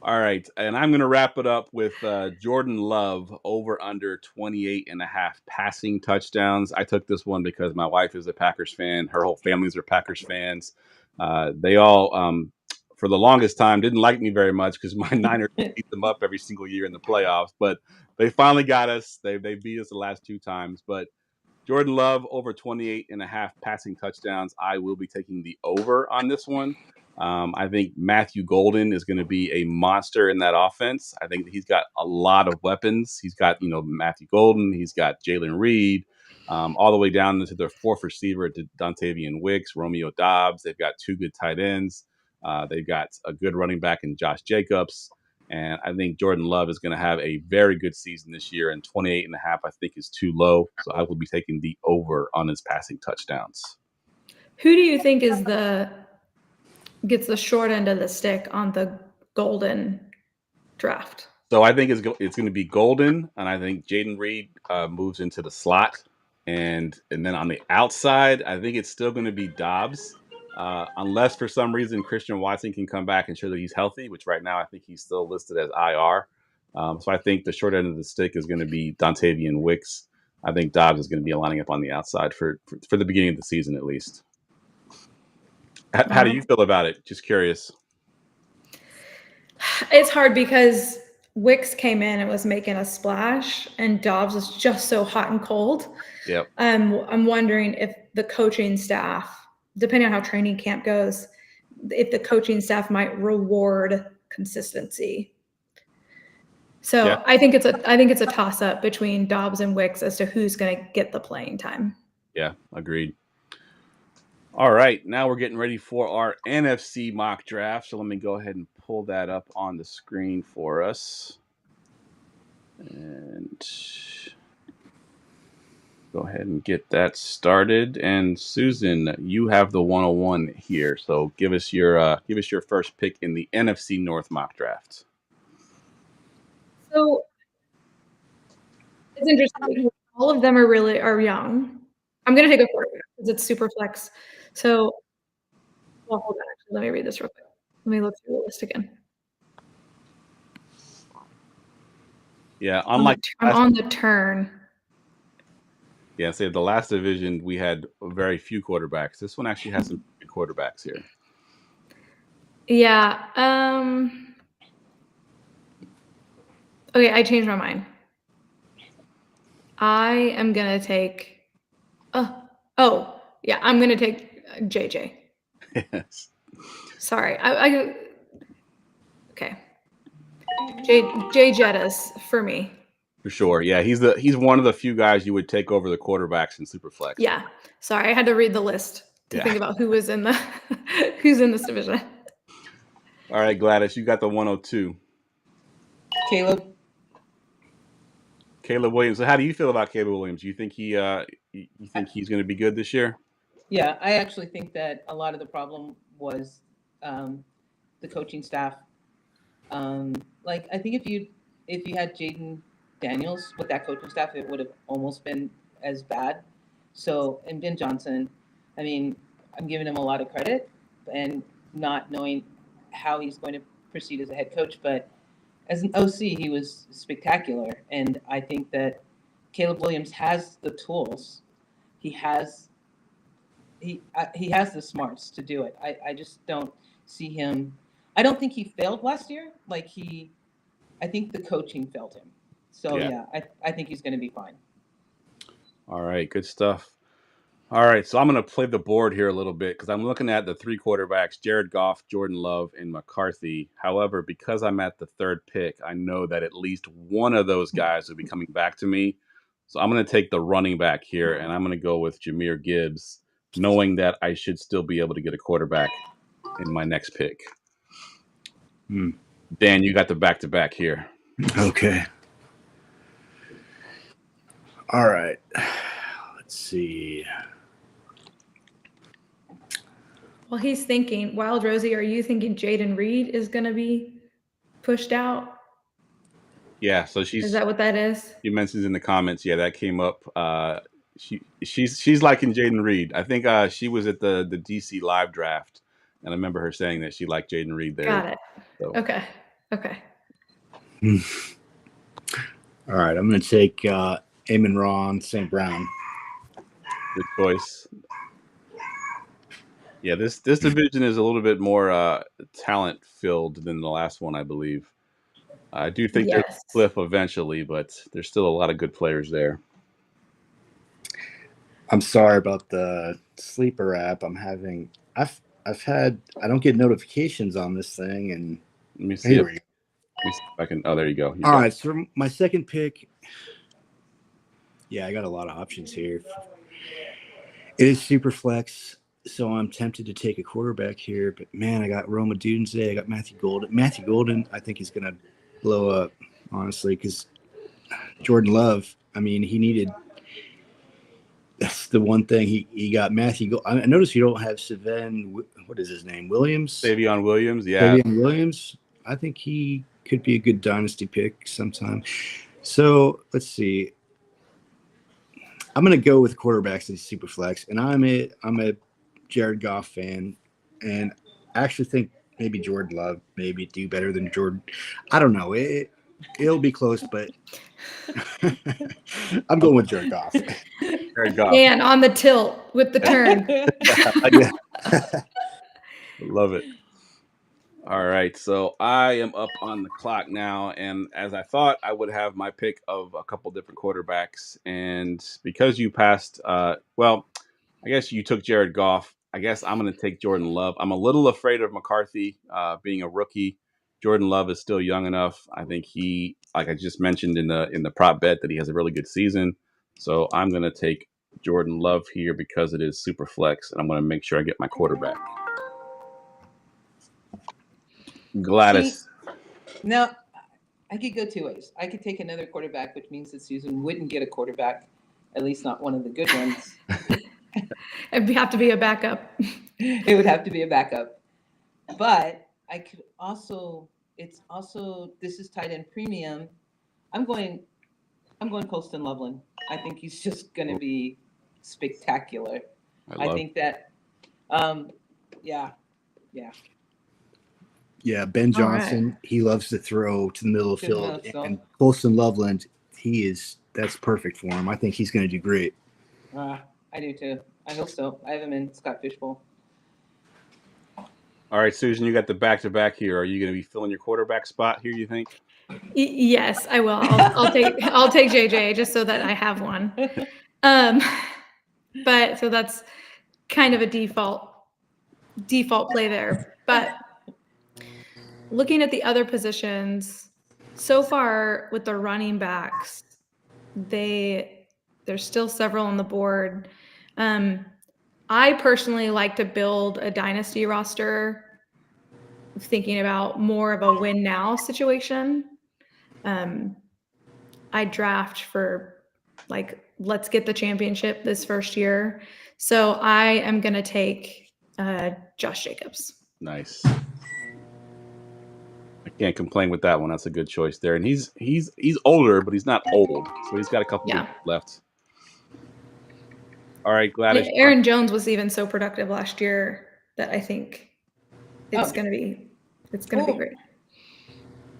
All right. And I'm going to wrap it up with Jordan Love over under 28.5 passing touchdowns. I took this one because my wife is a Packers fan. Her whole families are Packers fans. They all, for the longest time, didn't like me very much because my Niners beat them up every single year in the playoffs. But they finally got us. They beat us the last 2 times. But Jordan Love over 28.5 passing touchdowns. I will be taking the over on this one. I think Matthew Golden is going to be a monster in that offense. I think he's got a lot of weapons. He's got, Matthew Golden. He's got Jalen Reed, all the way down into their 4th receiver, Dontavian Wicks, Romeo Doubs. They've got 2 good tight ends. They've got a good running back in Josh Jacobs. And I think Jordan Love is going to have a very good season this year. And 28.5, I think, is too low. So I will be taking the over on his passing touchdowns. Who do you think gets the short end of the stick on the Golden draft? So I think it's going to be Golden, and I think Jaden Reed moves into the slot, and then on the outside, I think it's still going to be Dobbs, unless for some reason Christian Watson can come back and show that he's healthy, which right now I think he's still listed as IR. So I think the short end of the stick is going to be Dontavian Wicks. I think Dobbs is going to be lining up on the outside for the beginning of the season at least. How do you feel about it? Just curious. It's hard because Wicks came in and was making a splash, and Dobbs was just so hot and cold. Yep. I'm wondering if the coaching staff, depending on how training camp goes, if the coaching staff might reward consistency. So yeah. I think it's a toss up between Dobbs and Wicks as to who's going to get the playing time. Yeah, agreed. All right, now we're getting ready for our NFC mock draft. So let me go ahead and pull that up on the screen for us. And go ahead and get that started. And Susan, you have the 101 here. So give us your first pick in the NFC North mock draft. So it's interesting. All of them are young. I'm going to take a quarterback because it's SuperFlex. So, well, hold on. Actually, let me read this real quick. Let me look through the list again. Yeah, I'm on the turn. Yeah, say the last division we had very few quarterbacks. This one actually has some good quarterbacks here. Yeah. Okay, I changed my mind. I am gonna take. I'm gonna take JJ. Yes. Sorry, okay. Jay Jettis for me. For sure, yeah, he's one of the few guys you would take over the quarterbacks in SuperFlex. Yeah, sorry, I had to read the list to think about who's in this division. All right, Gladys, you got the 102. Caleb Williams. So how do you feel about Caleb Williams? You think he's going to be good this year? Yeah, I actually think that a lot of the problem was the coaching staff. I think if you had Jaden Daniels with that coaching staff, it would have almost been as bad. So, and Ben Johnson, I mean, I'm giving him a lot of credit and not knowing how he's going to proceed as a head coach. But as an OC, he was spectacular. And I think that Caleb Williams has the tools. He has the smarts to do it. I just don't see him. I don't think he failed last year. I think the coaching failed him. So yeah, I think he's going to be fine. All right, good stuff. All right, so I'm going to play the board here a little bit because I'm looking at the 3 quarterbacks, Jared Goff, Jordan Love, and McCarthy. However, because I'm at the 3rd pick, I know that at least one of those guys will be coming back to me. So I'm going to take the running back here, and I'm going to go with Jahmyr Gibbs, knowing that I should still be able to get a quarterback in my next pick. Dan, you got the back-to-back here. Okay. All right. Let's see. Well, he's thinking, Wild Rosie, are you thinking Jaden Reed is going to be pushed out? Yeah, so Is that what that is? She mentions in the comments, yeah, that came up. She's liking Jaden Reed. I think she was at the DC live draft, and I remember her saying that she liked Jaden Reed there. Got it. So. Okay. All right, I'm going to take Amon-Ra St. Brown. Good choice. Yeah, this division is a little bit more talent filled than the last one, I believe. I do think there's a cliff eventually, but there's still a lot of good players there. I'm sorry about the sleeper app. I don't get notifications on this thing, and let me see if I can. Oh, there you go. All right, so my second pick. Yeah, I got a lot of options here. It is SuperFlex, so I'm tempted to take a quarterback here. But man, I got Roma Dunze, I got Matthew Golden. Matthew Golden, I think, is going to blow up, honestly, because Jordan Love. I mean, he needed. That's the one thing he got. Matthew. I noticed you don't have Savion. What is his name? Williams. Savion Williams. Yeah. Savion Williams. I think he could be a good dynasty pick sometime. So let's see. I'm going to go with quarterbacks in SuperFlex, and I'm a Jared Goff fan, and I actually think maybe Jordan Love maybe do better than Jordan. I don't know. It'll be close, but I'm going with Jared Goff. Jared Goff. And on the tilt with the turn. Love it. All right, so I am up on the clock now, and as I thought, I would have my pick of a couple different quarterbacks, and because you passed, I guess you took Jared Goff. I guess I'm going to take Jordan Love. I'm a little afraid of McCarthy being a rookie. Jordan Love is still young enough. I think he, like I just mentioned in the prop bet, that he has a really good season. So I'm going to take Jordan Love here because it is SuperFlex, and I'm going to make sure I get my quarterback. Gladys. Now, I could go 2 ways. I could take another quarterback, which means that Susan wouldn't get a quarterback, at least not one of the good ones. It'd have to be a backup. It would have to be a backup. But I could also, this is tight end premium. I'm going Colston Loveland. I think he's just going to be spectacular. I think that, yeah. Yeah, Ben Johnson, he loves to throw to the middle of the field. And Colston Loveland, that's perfect for him. I think he's going to do great. I do too. I hope so. I have him in Scott Fishbowl. All right, Susan, you got the back-to-back here. Are you going to be filling your quarterback spot here, you think? Yes, I will. I'll take JJ just so that I have one. But so that's kind of a default play there. But looking at the other positions, so far with the running backs, there's still several on the board. I personally like to build a dynasty roster, thinking about more of a win now situation. I draft for let's get the championship this first year. So I am going to take Josh Jacobs. Nice. I can't complain with that one. That's a good choice there. And he's older, but he's not old. So he's got a couple years left. All right, Gladys. Aaron Jones was even so productive last year that I think it's gonna be great.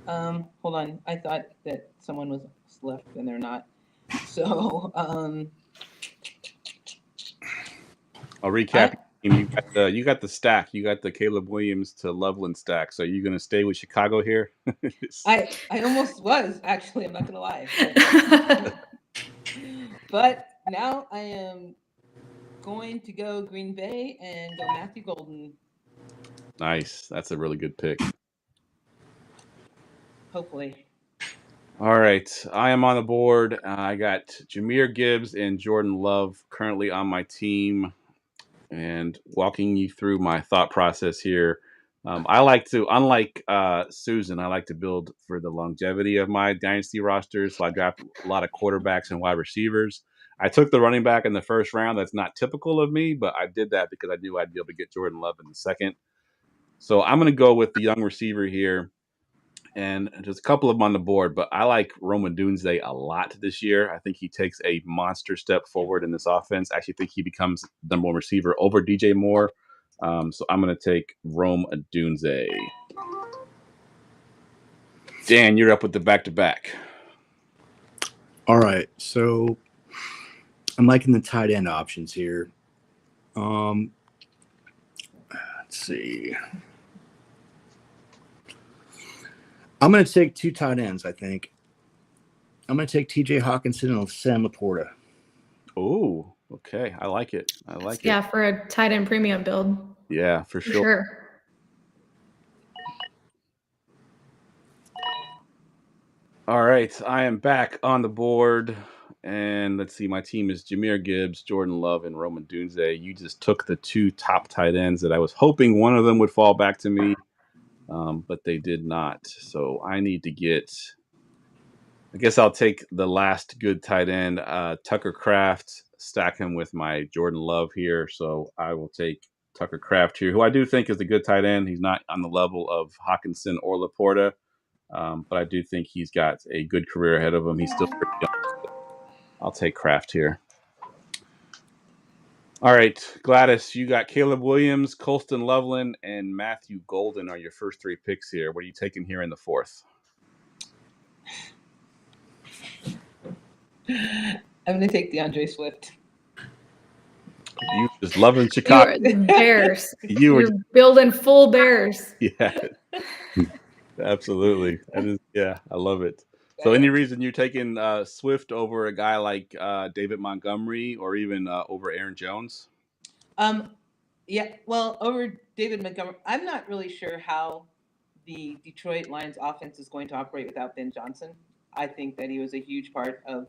Hold on. I thought that someone was left and they're not. So I'll recap. You got the stack. You got the Caleb Williams to Loveland stack. So you're gonna stay with Chicago here? I almost was, actually. I'm not gonna lie. But now I am going to go Green Bay and go Matthew Golden. Nice. That's a really good pick. Hopefully. All right. I am on the board. I got Jahmyr Gibbs and Jordan Love currently on my team. And walking you through my thought process here, I like to, unlike Susan, I like to build for the longevity of my dynasty rosters. So I draft a lot of quarterbacks and wide receivers. I took the running back in the first round. That's not typical of me, but I did that because I knew I'd be able to get Jordan Love in the second. So I'm going to go with the young receiver here. And there's a couple of them on the board, but I like Rome Odunze a lot this year. I think he takes a monster step forward in this offense. I actually think he becomes the number one receiver over DJ Moore. So I'm going to take Rome Odunze. Dan, you're up with the back-to-back. All right, so I'm liking the tight end options here. Let's see. I'm going to take two tight ends, I think. I'm going to take TJ Hawkinson and Sam Laporta. Oh, okay. I like it. Yeah, for a tight end premium build. Yeah, for sure. All right. I am back on the board. And let's see. My team is Jahmyr Gibbs, Jordan Love, and Rome Odunze. You just took the two top tight ends that I was hoping one of them would fall back to me. But they did not. So I need to get, I guess I'll take the last good tight end, Tucker Kraft, stack him with my Jordan Love here. So I will take Tucker Kraft here, who I do think is a good tight end. He's not on the level of Hawkinson or Laporta, but I do think he's got a good career ahead of him. He's still pretty young. I'll take Kraft here. All right, Gladys, you got Caleb Williams, Colston Loveland, and Matthew Golden are your first three picks here. What are you taking here in the fourth? I'm going to take DeAndre Swift. You just loving Chicago. Bears. You're building full Bears. Yeah, absolutely. That is, yeah, I love it. So any reason you're taking Swift over a guy like David Montgomery or even over Aaron Jones? Yeah, well, over David Montgomery, I'm not really sure how the Detroit Lions offense is going to operate without Ben Johnson. I think that he was a huge part of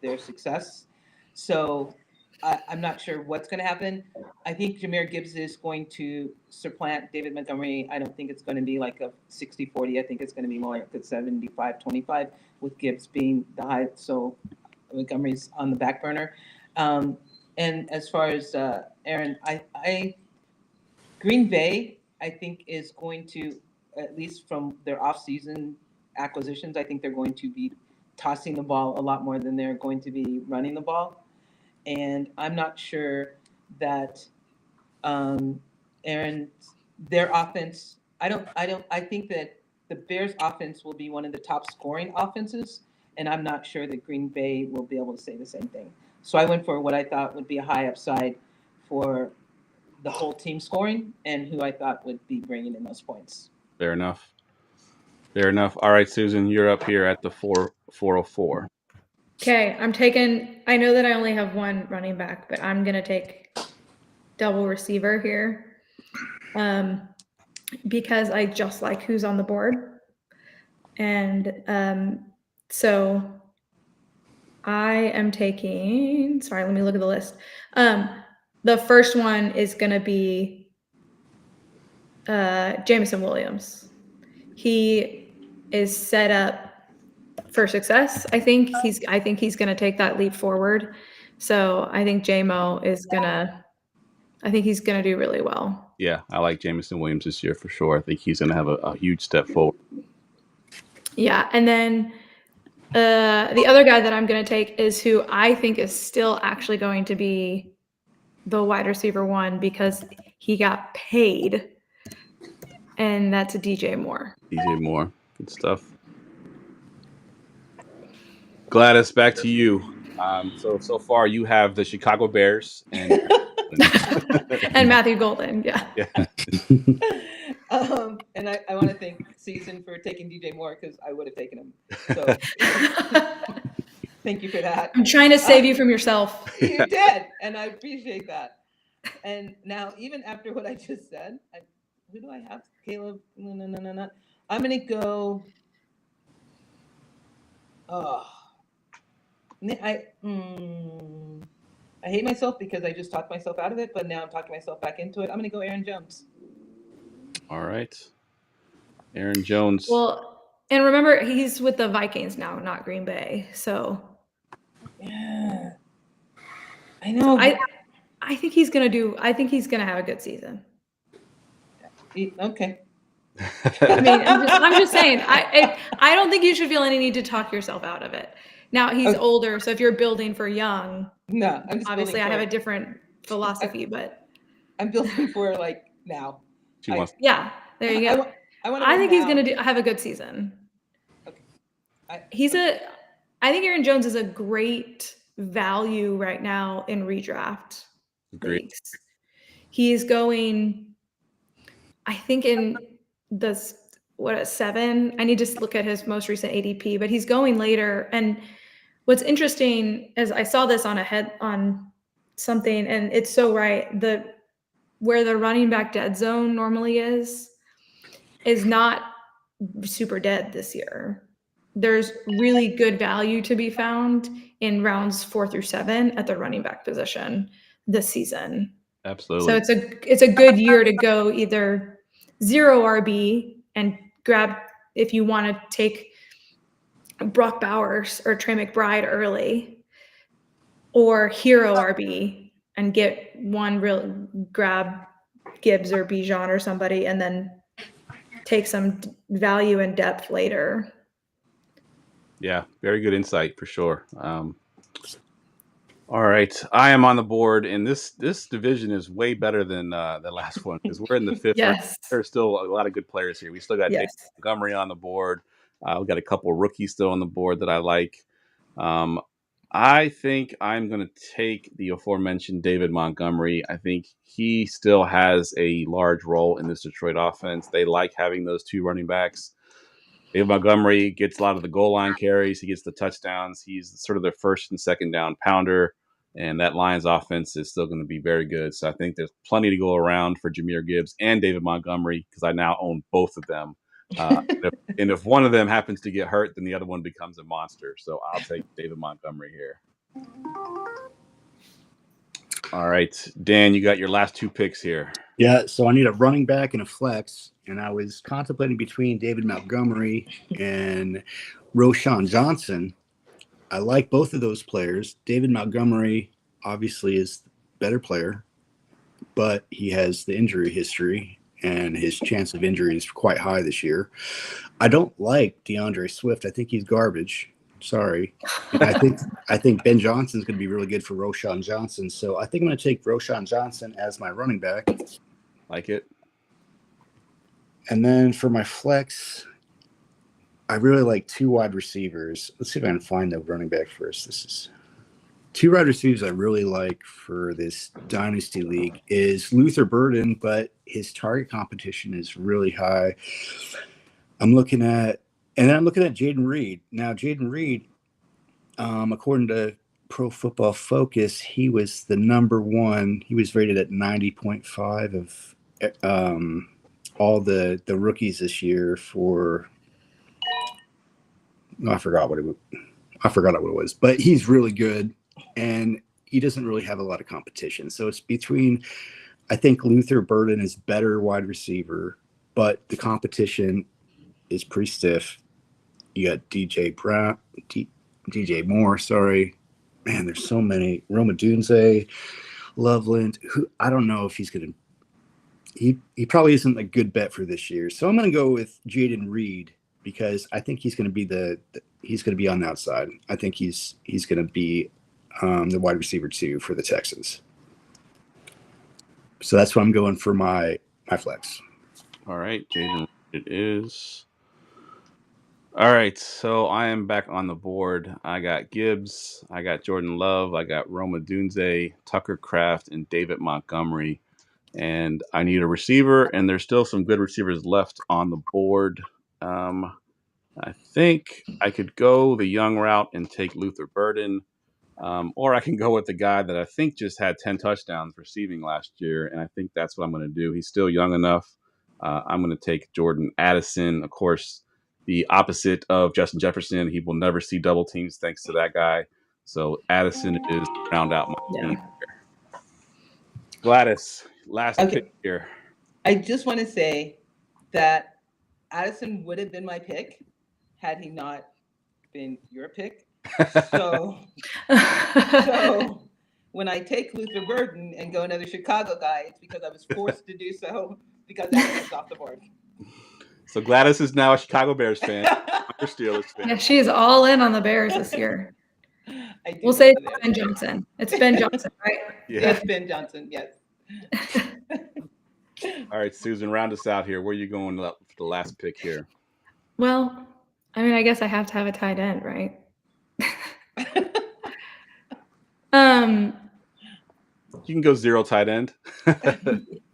their success. So I'm not sure what's going to happen. I think Jahmyr Gibbs is going to supplant David Montgomery. I don't think it's going to be like a 60-40. I think it's going to be more like a 75-25 with Gibbs being the high. So Montgomery's on the back burner. And as far as Aaron, I Green Bay, I think is going to, at least from their offseason acquisitions, I think they're going to be tossing the ball a lot more than they're going to be running the ball. And I'm not sure that their offense, I think that the Bears offense will be one of the top scoring offenses. And I'm not sure that Green Bay will be able to say the same thing. So I went for what I thought would be a high upside for the whole team scoring and who I thought would be bringing in those points. Fair enough. All right, Susan, you're up here at the 404. Okay, I know that I only have one running back, but I'm going to take double receiver here because I just like who's on the board. And so I am taking, sorry, let me look at the list. The first one is going to be Jameson Williams. He is set up for success. I think he's going to take that leap forward. So I think JMO is he's going to do really well. Yeah, I like Jameson Williams this year for sure. I think he's going to have a huge step forward. Yeah, and then the other guy that I'm going to take is who I think is still actually going to be the wide receiver 1 because he got paid, and that's DJ Moore. DJ Moore. Good stuff. Gladys, back to you. So far you have the Chicago Bears and And Matthew Golden, yeah. And I want to thank Season for taking DJ Moore because I would have taken him. So thank you for that. I'm trying to save you from yourself. You did, and I appreciate that. And now, even after what I just said, who do I have? Caleb? No. I'm going to go. Oh. I hate myself because I just talked myself out of it, but now I'm talking myself back into it. I'm going to go Aaron Jones. All right. Aaron Jones. Well, and remember, he's with the Vikings now, not Green Bay. So yeah, I know. I think he's going to have a good season. Okay. I mean, I'm just saying, I don't think you should feel any need to talk yourself out of it. Now he's older, so if you're building for young, no, I'm just obviously I have a different philosophy, but I'm building for like now. Yeah, there you go. I think he's going to have a good season. Okay. I think Aaron Jones is a great value right now in redraft leagues. He's going, I think in the 7. I need to look at his most recent ADP, but he's going later. And what's interesting is I saw this on something, and it's so right. Where the running back dead zone normally is not super dead this year. There's really good value to be found in rounds 4 through 7 at the running back position this season. Absolutely. So it's a good year to go either 0 RB and grab, if you want to take Brock Bowers or Trey McBride early, or hero RB and get grab Gibbs or Bijan or somebody, and then take some value and depth later. Yeah, very good insight for sure. All right, I am on the board, and this division is way better than the last one because we're in the 5th. Yes. There's still a lot of good players here. We still got David Montgomery on the board. We've got a couple rookies still on the board that I like. I think I'm going to take the aforementioned David Montgomery. I think he still has a large role in this Detroit offense. They like having those 2 running backs. David Montgomery gets a lot of the goal line carries. He gets the touchdowns. He's sort of their first and second down pounder. And that Lions offense is still going to be very good. So I think there's plenty to go around for Jahmyr Gibbs and David Montgomery because I now own both of them. And if one of them happens to get hurt, then the other one becomes a monster. So I'll take David Montgomery here. All right, Dan, you got your last 2 picks here. Yeah, so I need a running back and a flex, and I was contemplating between David Montgomery and Roschon Johnson. I like both of those players. David Montgomery obviously is the better player, but he has the injury history, and his chance of injury is quite high this year. I don't like DeAndre Swift. I think he's garbage. Sorry. And I think Ben Johnson's going to be really good for Roschon Johnson. So I think I'm going to take Roschon Johnson as my running back. Like it. And then for my flex, I really like 2 wide receivers. Let's see if I can find the running back first. This is 2 wide receivers I really like for this Dynasty League is Luther Burden, but his target competition is really high. I'm looking at Jaden Reed. Now, Jaden Reed, according to Pro Football Focus, he was the number 1. He was rated at 90.5 of all the rookies this year for I forgot what it was, but he's really good, and he doesn't really have a lot of competition. So it's between, I think Luther Burden is better wide receiver, but the competition is pretty stiff. You got DJ Moore, sorry. Man, there's so many. Roma Dunze, Loveland, who I don't know if he's going to – he probably isn't a good bet for this year. So I'm going to go with Jaden Reed because I think he's going to be he's going to be on the outside. I think he's going to be the wide receiver 2 for the Texans. So that's what I'm going for my flex. All right, Jaden, it is. All right, so I am back on the board. I got Gibbs, I got Jordan Love, I got Roma Dunze, Tucker Kraft, and David Montgomery. And I need a receiver, and there's still some good receivers left on the board. I think I could go the young route and take Luther Burden, or I can go with the guy that I think just had 10 touchdowns receiving last year, and I think that's what I'm going to do. He's still young enough. I'm going to take Jordan Addison, of course, the opposite of Justin Jefferson. He will never see double teams thanks to that guy. So Addison is round out my team here. Gladys, last pick here. I just want to say that Addison would have been my pick had he not been your pick. So when I take Luther Burden and go another Chicago guy, it's because I was forced to do so because Addison's off the board. So Gladys is now a Chicago Bears fan. I'm a Steelers fan. Yeah, she is all in on the Bears this year. We'll say it's Ben Johnson. It's Ben Johnson, right? Yeah, it's Ben Johnson, yes. All right, Susan, round us out here. Where are you going for the last pick here? Well, I mean, I guess I have to have a tight end, right? You can go 0 tight end.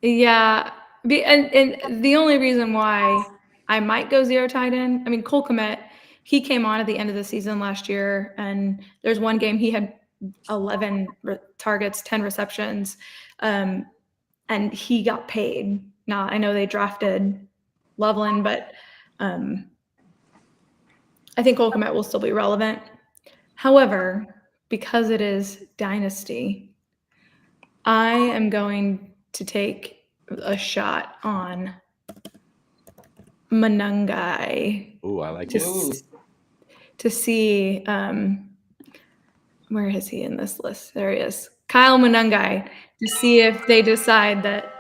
Yeah. And the only reason why I might go 0 tight end, I mean, Cole Kmet, he came on at the end of the season last year, and there's one game he had 11 targets, 10 receptions, and he got paid. Now, I know they drafted Loveland, but I think Cole Kmet will still be relevant. However, because it is Dynasty, I am going to take a shot on Monangai. Ooh, I like it. To see where is he in this list? There he is. Kyle Monangai, to see if they decide that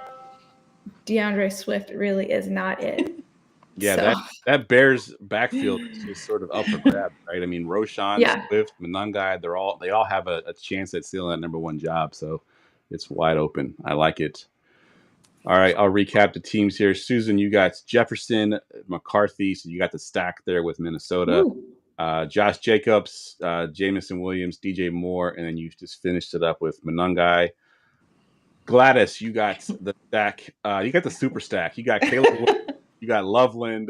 DeAndre Swift really is not it. Yeah, so that Bears backfield is just sort of up for grabs, right? I mean, Roschon, Swift, Monangai, they all have a chance at stealing that #1 job, so it's wide open. I like it. All right, I'll recap the teams here. Susan, you got Jefferson, McCarthy, so you got the stack there with Minnesota. Josh Jacobs, Jamison Williams, DJ Moore, and then you just finished it up with Monangai. Gladys, you got the stack. You got the super stack. You got Caleb Williams, you got Loveland,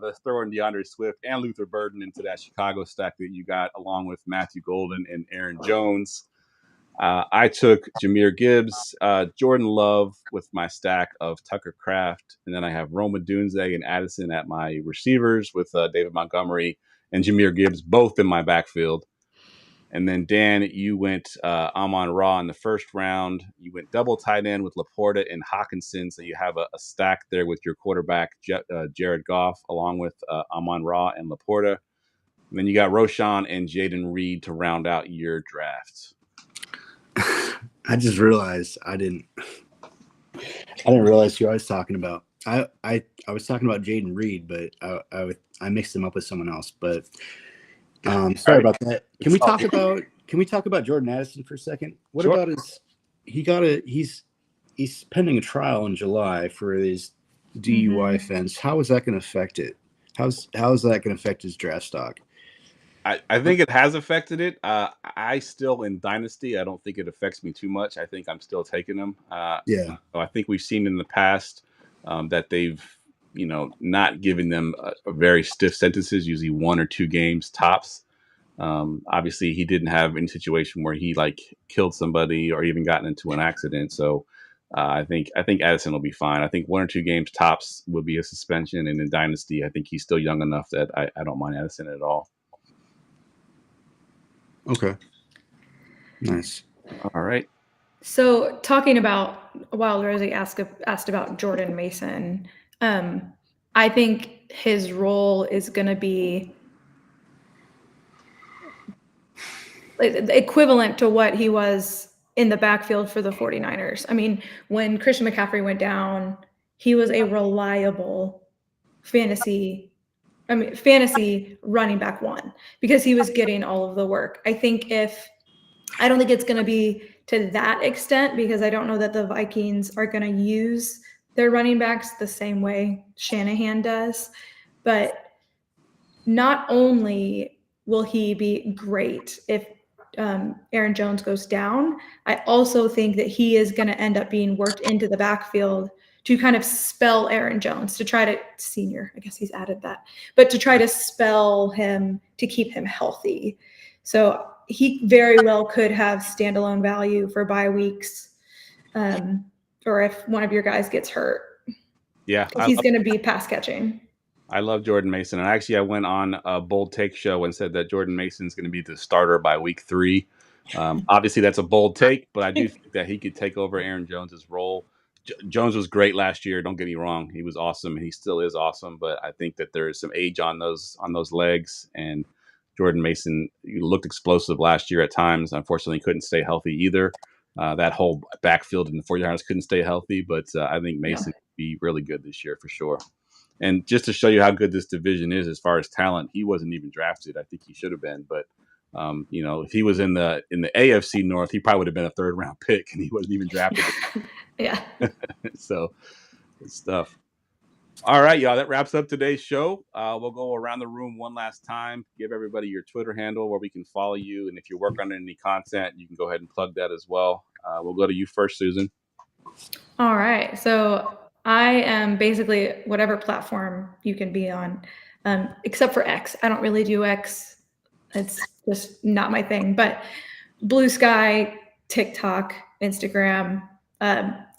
let's throw in DeAndre Swift and Luther Burden into that Chicago stack that you got, along with Matthew Golden and Aaron Jones. I took Jahmyr Gibbs, Jordan Love with my stack of Tucker Kraft, and then I have Roma Dunze and Addison at my receivers with David Montgomery and Jahmyr Gibbs both in my backfield. And then, Dan, you went Amon-Ra in the first round. You went double tight end with Laporta and Hawkinson, so you have a stack there with your quarterback, Jared Goff, along with Amon-Ra and Laporta. And then you got Roschon and Jaden Reed to round out your draft. I just realized I didn't realize who I was talking about. I was talking about Jaden Reed, but I mixed him up with someone else. But sorry about that. Can we talk about Jordan Addison for a second? What about he's pending a trial in July for his DUI offense. How is that going to affect it? How is that going to affect his draft stock? I think it has affected it. I still in Dynasty. I don't think it affects me too much. I think I'm still taking them. So I think we've seen in the past that they've, not giving them a very stiff sentences, usually 1 or 2 games tops. Obviously, he didn't have any situation where he killed somebody or even gotten into an accident. So I think Addison will be fine. I think 1 or 2 games tops will be a suspension. And in Dynasty, I think he's still young enough that I don't mind Addison at all. Okay. Nice. All right. So talking about Wild Rosie asked about Jordan Mason, I think his role is going to be equivalent to what he was in the backfield for the 49ers. I mean, when Christian McCaffrey went down, he was a reliable fantasy running back 1 because he was getting all of the work. I don't think it's going to be to that extent, because I don't know that the Vikings are going to use their running backs the same way Shanahan does. But not only will he be great if Aaron Jones goes down, I also think that he is going to end up being worked into the backfield to kind of spell Aaron Jones, to try to senior, I guess he's added that, but to try to spell him to keep him healthy. So he very well could have standalone value for bye weeks, or if one of your guys gets hurt. Yeah, he's going to be pass catching. I love Jordan Mason. And actually, I went on a Bold Take show and said that Jordan Mason is going to be the starter by week 3. Obviously, that's a bold take, but I do think that he could take over Aaron Jones's role. Jones was great last year. Don't get me wrong; he was awesome, and he still is awesome. But I think that there is some age on those legs. And Jordan Mason looked explosive last year at times. Unfortunately, he couldn't stay healthy either. That whole backfield in the 49ers couldn't stay healthy. But I think Mason could be really good this year for sure. And just to show you how good this division is as far as talent, he wasn't even drafted. I think he should have been, but if he was in the AFC North, he probably would have been a 3rd round pick, and he wasn't even drafted. Yeah. So good stuff. All right, y'all. That wraps up today's show. We'll go around the room one last time. Give everybody your Twitter handle where we can follow you, and if you work on any content, you can go ahead and plug that as well. We'll go to you first, Susan. All right. So I am basically whatever platform you can be on, except for X. I don't really do X. It's just not my thing. But Blue Sky, TikTok, Instagram,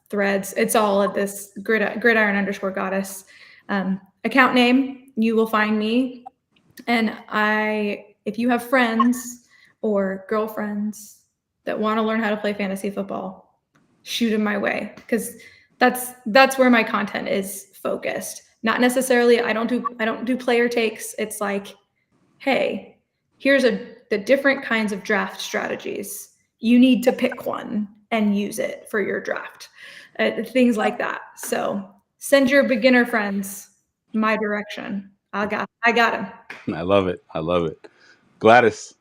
Threads, it's all at this gridiron_goddess account name. You will find me. And if you have friends or girlfriends that want to learn how to play fantasy football, shoot them my way, because that's where my content is focused. Not necessarily, I don't do player takes. It's like, hey, here's the different kinds of draft strategies. You need to pick one and use it for your draft. Things like that. So send your beginner friends my direction. I got them. I love it. Gladys.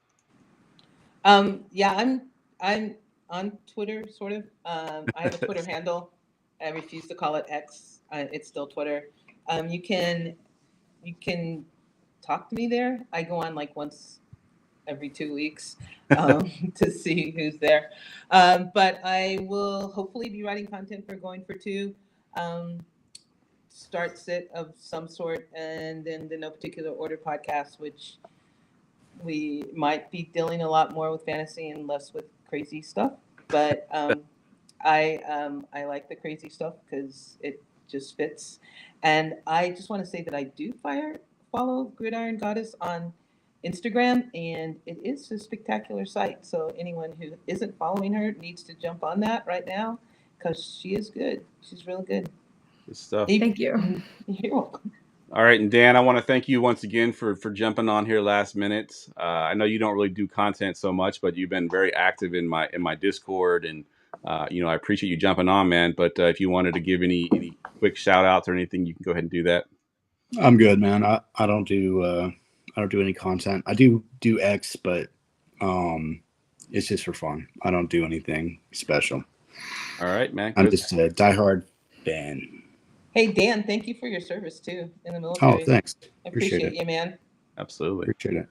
Yeah, I'm on Twitter, sort of. I have a Twitter handle. I refuse to call it X. It's still Twitter. You can talk to me there. I go on like once every 2 weeks to see who's there. But I will hopefully be writing content for GoingFor2, start sit of some sort, and then the No Particular Order podcast, which we might be dealing a lot more with fantasy and less with crazy stuff. But I like the crazy stuff because it just fits. And I just want to say that I do follow Gridiron Goddess on Instagram, and it is a spectacular site. So anyone who isn't following her needs to jump on that right now, because she is good. She's real good. Good stuff. Thank you. You're welcome. All right, and Dan, I want to thank you once again for jumping on here last minute. I know you don't really do content so much, but you've been very active in my Discord, and I appreciate you jumping on, man. But if you wanted to give any quick shout outs or anything, you can go ahead and do that. I'm good, man. I don't do any content. I do X, but it's just for fun. I don't do anything special. All right, man. I'm just a diehard fan. Hey, Dan, thank you for your service, too, in the military. Oh, thanks. I appreciate you, man. Absolutely. Appreciate it.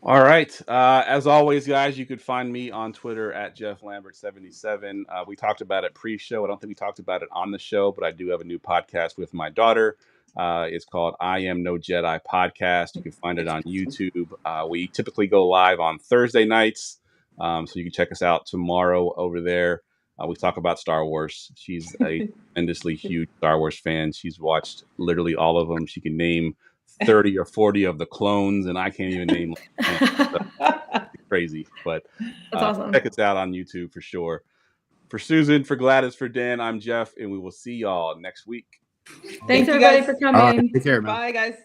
All right. As always, guys, you could find me on Twitter at JeffLambert77. We talked about it pre-show. I don't think we talked about it on the show, but I do have a new podcast with my daughter. It's called I Am No Jedi Podcast. You can find it on YouTube. We typically go live on Thursday nights, so you can check us out tomorrow over there. We talk about Star Wars. She's a tremendously huge Star Wars fan. She's watched literally all of them. She can name 30 or 40 of the clones, and I can't even name them. Crazy. But that's awesome. Check us out on YouTube for sure. For Susan, for Gladys, for Dan, I'm Jeff, and we will see y'all next week. Thanks everybody for coming. Take care, man. Bye, guys.